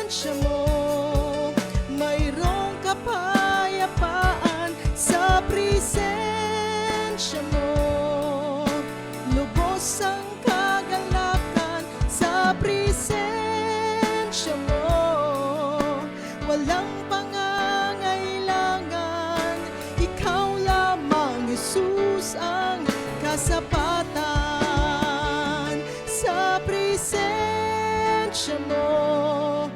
ang kagalakan sa presensya mo. Walang pangangailangan, ikaw lamang, Jesus, ang kasapatan. Sa presensya mo,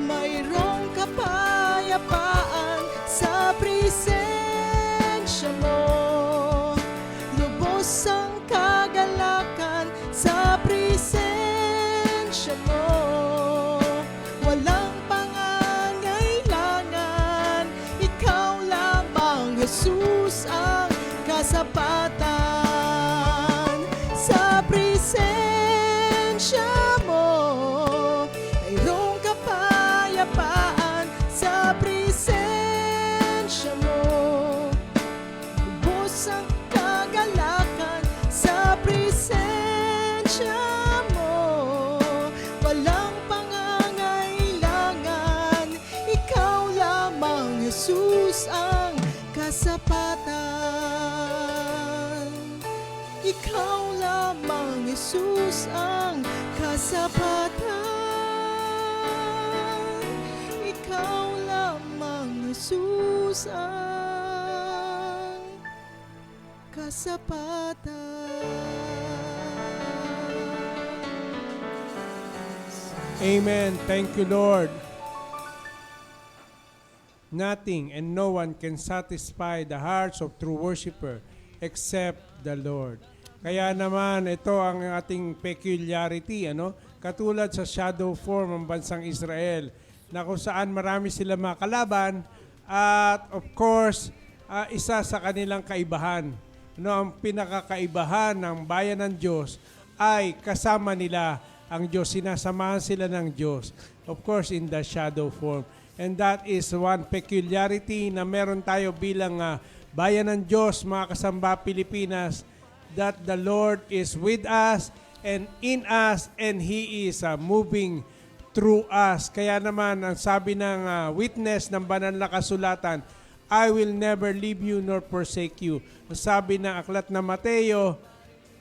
mayroong kapayapaan. Sa presensya mo, lubos ang kagalakan. Sa presensya mo, walang pangangailangan, ikaw lamang, Jesus, ang kasapatan. Sa presensya mo, mayroong kapayapaan. Sa presensya mo, lubos ang kagalakan. Sa presensya mo, walang pangangailangan, ikaw lamang, Jesus, ang kasapatan. Ikaw lamang, Jesus, ang kasapatan. Ikaw lamang, Jesus, ang kasapatan. Amen. Thank you, Lord. Nothing and no one can satisfy the hearts of true worshiper except the Lord. Kaya naman, ito ang ating peculiarity, ano? Katulad sa shadow form ng bansang Israel, na kung saan marami sila mga kalaban, at of course, isa sa kanilang kaibahan. Ano, ang pinakakaibahan ng bayan ng Diyos ay kasama nila ang Diyos, sinasamahan sila ng Diyos. Of course, in the shadow form. And that is one peculiarity na meron tayo bilang bayan ng Diyos, mga kasamba Pilipinas, that the Lord is with us and in us and He is moving through us. Kaya naman, ang sabi ng witness ng banal na kasulatan, I will never leave you nor forsake you. Ang sabi ng aklat na Mateo,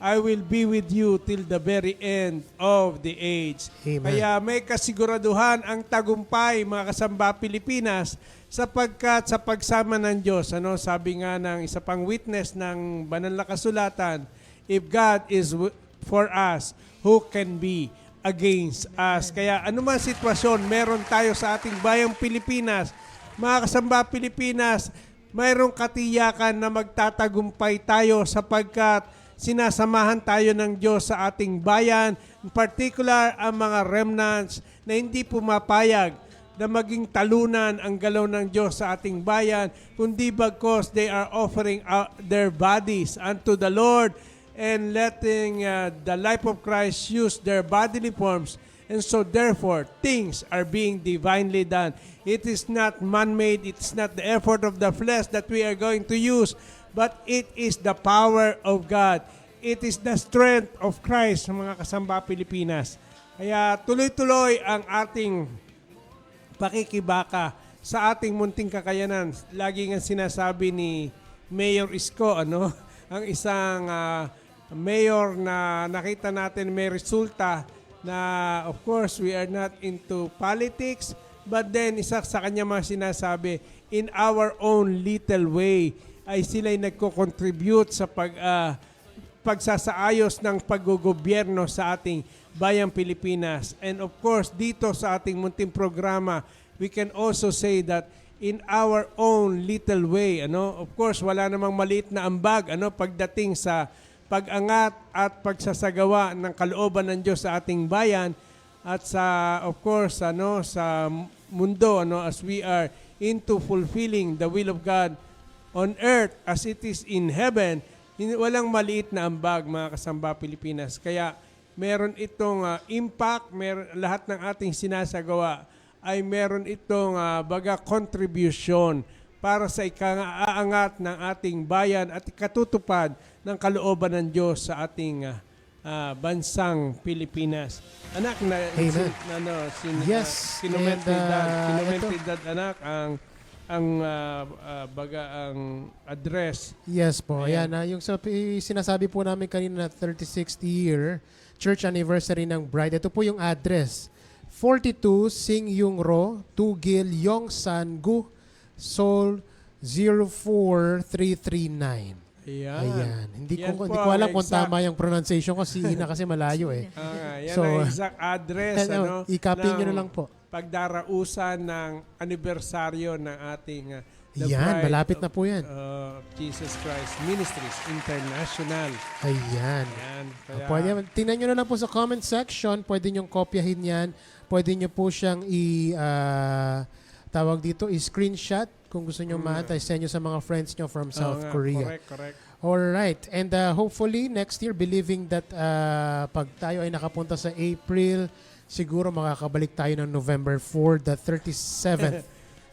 I will be with you till the very end of the age. Amen. Kaya may kasiguraduhan ang tagumpay, mga kasamba Pilipinas, sapagkat sa pagsama ng Diyos, ano, sabi nga ng isa pang witness ng banal na kasulatan, if God is for us, who can be against us? Kaya anuman sitwasyon meron tayo sa ating bayang Pilipinas, mga kasamba Pilipinas, mayroong katiyakan na magtatagumpay tayo sapagkat sinasamahan tayo ng Diyos sa ating bayan, in particular ang mga remnants na hindi pumapayag na maging talunan ang galaw ng Diyos sa ating bayan, kundi bagkos they are offering their bodies unto the Lord and letting the life of Christ use their bodily forms. And so therefore, things are being divinely done. It is not man-made, it is not the effort of the flesh that we are going to use, but it is the power of God. It is the strength of Christ, mga kasamba Pilipinas. Kaya tuloy-tuloy ang ating pakikibaka sa ating munting kakayanan. Lagi nga sinasabi ni Mayor Isko, ano, ang isang mayor na nakita natin may resulta na of course we are not into politics, but then isa sa kanya mga sinasabi, in our own little way, ay sila'y nagko-contribute sa pagsasaayos ng paggogobyerno sa ating bayang Pilipinas. And of course, dito sa ating munting programa, we can also say that in our own little way, ano, of course, wala namang maliit na ambag, ano, pagdating sa pag-angat at pagsasagawa ng kalooban ng Diyos sa ating bayan at sa, of course, ano, sa mundo, ano, as we are into fulfilling the will of God on earth as it is in heaven. Walang maliit na ambag, mga kasamba Pilipinas. Kaya meron itong impact, lahat ng ating sinasagawa ay meron itong baga contribution para sa ikaangat ng ating bayan at ikatutupad ng kalooban ng Diyos sa ating bansang Pilipinas. Anak na Amen. ano, Yes, kinumentidad, and, kinumentidad anak ang ang address. Yes po. Ayan. Ayan, yung sinasabi po namin kanina na 36th year church anniversary ng Bride. Ito po yung address. 42 Sing Yung Ro, Tugil, Yongsan, Gu, Seoul 04339. Ayan. Hindi Yan ko po alam ang kung exact- tama yung pronunciation ko. Si Ina kasi malayo eh. Yan So, ang exact address i-copy nyo na ng lang po. pagdarausan ng anibersaryo ng ating The Yan, Bride malapit of- na po yan. Jesus Christ Ministries International. Ayan. Yan. Kaya, Pwede, tingnan nyo na lang po sa comment section. Pwede nyo kopyahin yan. Pwede nyo po siyang tawag dito, i-screenshot kung gusto nyo send nyo sa mga friends nyo from South Korea. Correct. Alright. And hopefully, next year, believing that pag tayo ay nakapunta sa April, siguro makakabalik tayo ng November for the 37th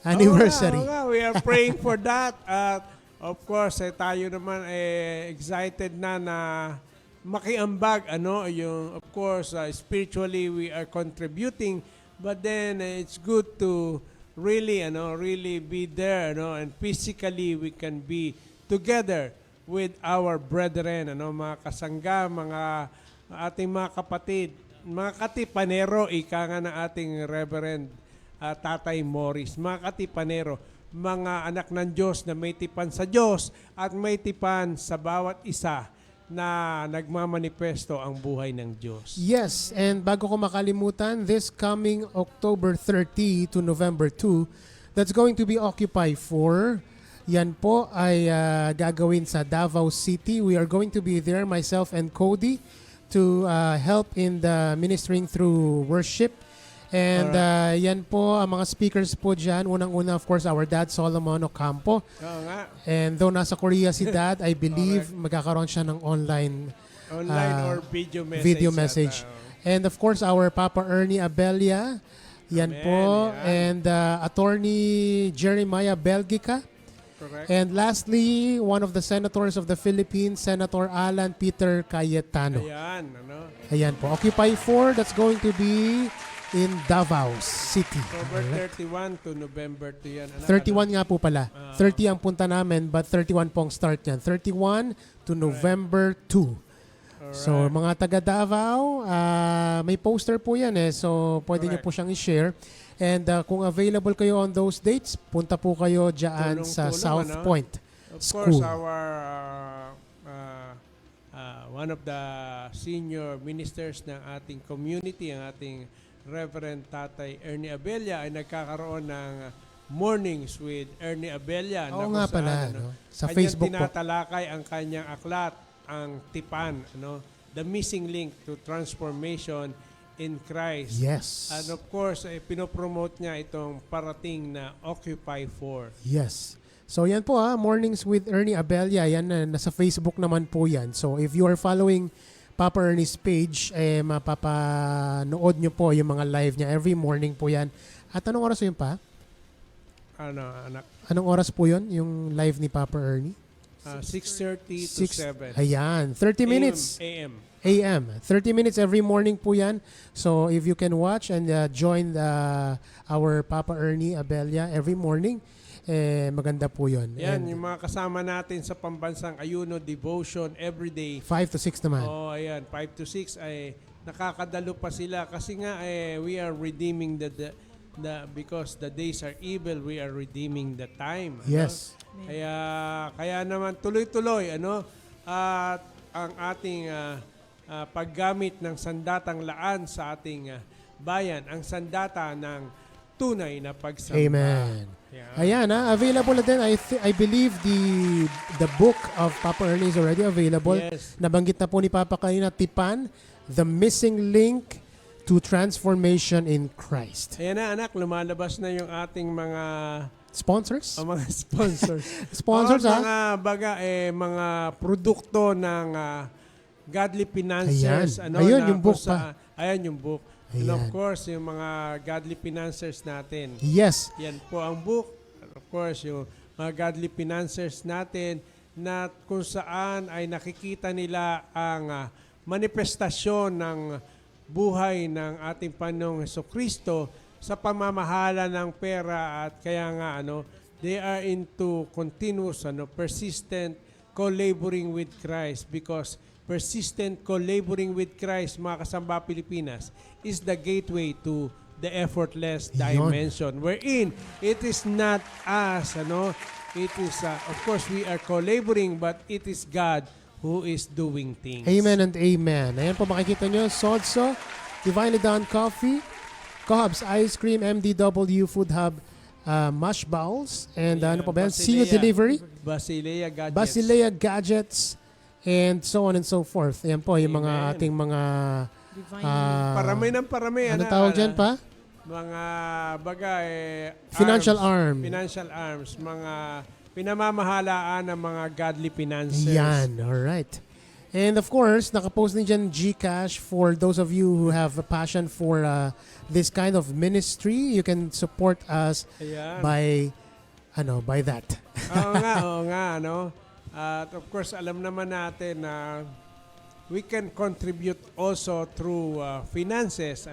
anniversary. Oo nga, we are praying for that. At of course, tayo naman excited na makiambag yung of course spiritually we are contributing, but then it's good to really be there and physically we can be together with our brethren, mga kasangga, mga ating mga kapatid, mga katipanero, ika nga ng ating Reverend Tatay Morris, mga katipanero, mga anak ng Diyos na may tipan sa Diyos at may tipan sa bawat isa na nagmamanifesto ang buhay ng Diyos. Yes, and bago ko makalimutan, this coming October 30 to November 2, that's going to be Occupy 4. Yan po ay gagawin sa Davao City. We are going to be there, myself and Cody, to help in the ministering through worship. And yan po, ang mga speakers po dyan. Unang-una, of course, our dad, Solomon Ocampo. Oo nga. And though nasa Korea si dad, I believe magkakaroon siya ng online Or video message. And of course, our Papa Ernie Abella. Yan Amen, po. yan. And Attorney Jeremiah Belgica. Correct. And lastly, one of the senators of the Philippines, Senator Alan Peter Cayetano. Ayan po. Occupy 4, that's going to be in Davao City. October 31 to November 2 yan. 31 nga po pala. 30 ang punta namin, but 31 pong start yan. 31 to November 2. So, mga taga Davao, may poster po yan eh. So, pwede nyo po siyang i-share. And kung available kayo on those dates, punta po kayo dyan sa South Point School. Of course, our one of the senior ministers ng ating community, ang ating Reverend Tatay Ernie Abella, ay nagkakaroon ng Mornings with Ernie Abella. Oo nga pala, sa kanyang Facebook po. tinatalakay ang kanyang aklat, ang Tipan, The Missing Link to Transformation in Christ. Yes. And of course, pinopromote niya itong parating na Occupy 4. Yes. So yan po Mornings with Ernie Abella, yan nasa Facebook naman po yan. So if you are following Papa Ernie's page, mapapanood nyo po yung mga live niya. Every morning po yan. At anong oras yun pa? Anak? Anong oras po yun, yung live ni Papa Ernie? 6:30 to 7. Ayan, 30 minutes. AM. 30 minutes every morning po yan. So if you can watch and join our Papa Ernie Abella every morning, maganda po yun. Yan, And yung mga kasama natin sa pambansang ayuno, devotion, everyday. 5 to 6 naman. Ayan, 5 to 6 ay nakakadalo pa sila kasi nga we are redeeming the because the days are evil, we are redeeming the time. Yes. Kaya naman tuloy-tuloy at ang ating paggamit ng sandatang laan sa ating bayan, ang sandata ng tunay na pagsamba. Amen. Yeah. Ayan available na din. I believe the book of Papa Ernie is already available. Yes. Nabanggit na po ni Papa kanina, Tipan, The Missing Link to Transformation in Christ. Ayan na anak, lumalabas na yung ating mga Sponsors? mga sponsors. Sponsors mga produkto ng Godly Financiers. Ayan. Ayun, yung book pa. Ayan yung book. And Ayan. of course, yung mga Godly Financiers natin. Yes. Yan po ang book. Of course, yung mga Godly Financiers natin na kung saan ay nakikita nila ang manifestasyon ng buhay ng ating Panginoong Hesukristo sa pamamahala ng pera at kaya nga they are into continuous, persistent co-laboring with Christ, because persistent co-laboring with Christ, mga kasamba Pilipinas, is the gateway to the effortless Yun. dimension, wherein it is not us, it is, of course, we are co-laboring, but it is God who is doing things. Amen and amen. Ayan po makikita nyo, Sodso, Divinely Done Coffee, Cobb's Ice Cream, MDW Food Hub, Mush Bowls, and ano pa ba yan? See You Basilea. Delivery, Basilea Gadgets. Basilea Gadgets, and so on and so forth. Ayan po yung mga Amen. ating mga Divine. Paramay ng paramay. ano tawag dyan pa? Mga bagay. Financial arm. Financial arms. Mga pinamamahalaan ng mga godly finances. Yan, alright. And of course, nakapost din dyan GCash for those of you who have a passion for this kind of ministry. You can support us Ayan. by that. Oo nga, no? At of course, alam naman natin na we can contribute also through finances,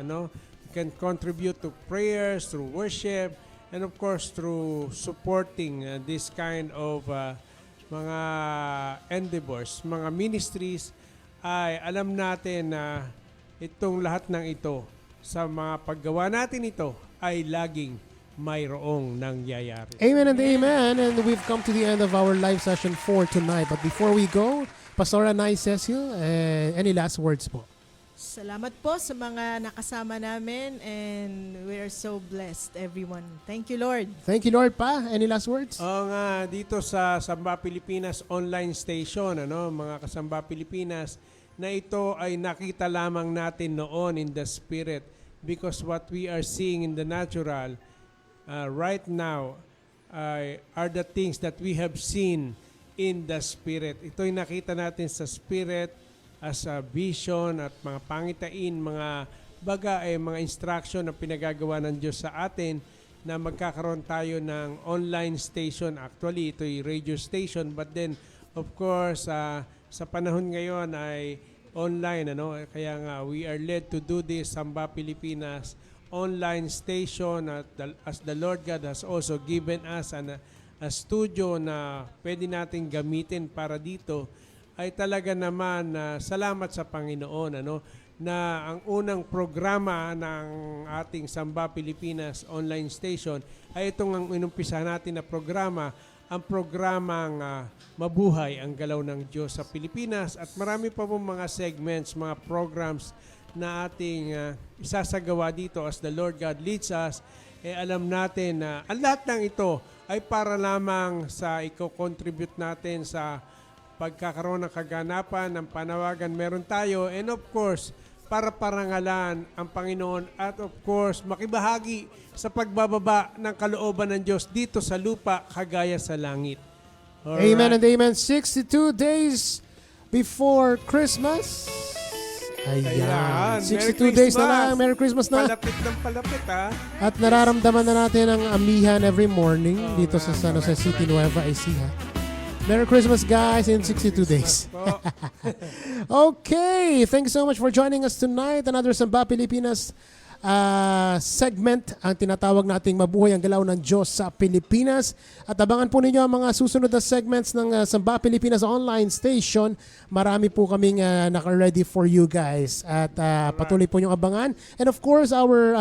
We can contribute to prayers, through worship, and of course through supporting this kind of mga endeavors, mga ministries. Ay alam natin na itong lahat ng ito, sa mga paggawa natin ito, ay laging mayroong nangyayari. Amen and amen. And we've come to the end of our live session for tonight. But before we go, Pastora Nay Cecil, any last words po? Salamat po sa mga nakasama namin, and we are so blessed, everyone. Thank you, Lord. Thank you, Lord pa. Any last words? Oo nga, dito sa Samba Pilipinas online station, mga kasamba Pilipinas, na ito ay nakita lamang natin noon in the spirit, because what we are seeing in the natural right now are the things that we have seen in the spirit. Ito'y nakita natin sa spirit as a vision at mga pangitain, mga mga instruction na pinagagawa ng Diyos sa atin, na magkakaroon tayo ng online station. Actually, ito'y radio station, but then, of course, sa panahon ngayon ay online, Kaya nga, we are led to do this, Samba Pilipinas online station, at as the Lord God has also given us a studio na pwede natin gamitin para dito, ay talaga naman salamat sa Panginoon, na ang unang programa ng ating Samba Pilipinas online station ay itong ang inumpisa natin na programa, ang programang Mabuhay ang Galaw ng Diyos sa Pilipinas, at marami pa pong mga segments, mga programs na ating isasagawa dito as the Lord God leads us. Alam natin na ang lahat ng ito ay para lamang sa i-contribute natin sa pagkakaroon ng kaganapan ng panawagan meron tayo, and of course, para parangalan ang Panginoon, at of course, makibahagi sa pagbababa ng kalooban ng Diyos dito sa lupa kagaya sa langit. Alright? Amen and amen. 62 days before Christmas. Ayan. 62 days na lang. Merry Christmas na. Palapit ng palapit, At nararamdaman na natin ang amihan every morning dito sa San Jose City, Nueva Ecija. Merry Christmas, guys, in 62 days. Okay, thank you so much for joining us tonight. Another Samba Pilipinas segment, ang tinatawag nating Mabuhay ang Galaw ng Diyos sa Pilipinas. At abangan po ninyo ang mga susunod na segments ng Samba Pilipinas online station. Marami po kaming naka-ready for you guys. At patuloy po niyong abangan. And of course, our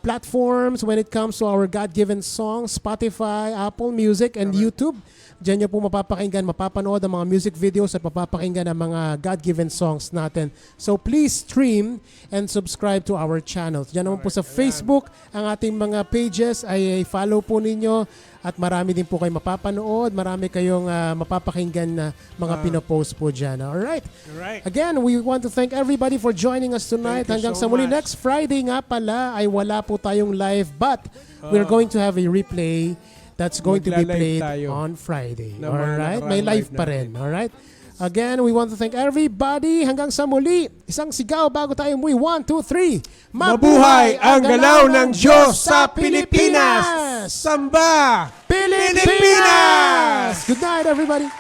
platforms when it comes to our God-given songs, Spotify, Apple Music, and YouTube. Diyan nyo po mapapakinggan, mapapanood ang mga music videos at mapapakinggan ang mga God-given songs natin. So please stream and subscribe to our channels. Diyan naman po sa Facebook, ang ating mga pages ay follow po ninyo, at marami din po kayo mapapanood, marami kayong mapapakinggan na mga pinopost po dyan. Alright. Again, we want to thank everybody for joining us tonight. Thank you Hanggang so sa muli, much. next Friday nga pala ay wala po tayong live, but we're going to have a replay that's going to be Magla-live played tayo on Friday. ng mga Alright? nakaraang May live live pa natin. rin. Alright? Again, we want to thank everybody. Hanggang sa muli, isang sigaw bago tayo umuwi. 1, 2, 3. Mabuhay ang galaw ng Diyos sa Pilipinas! Samba Pilipinas! Good night, everybody.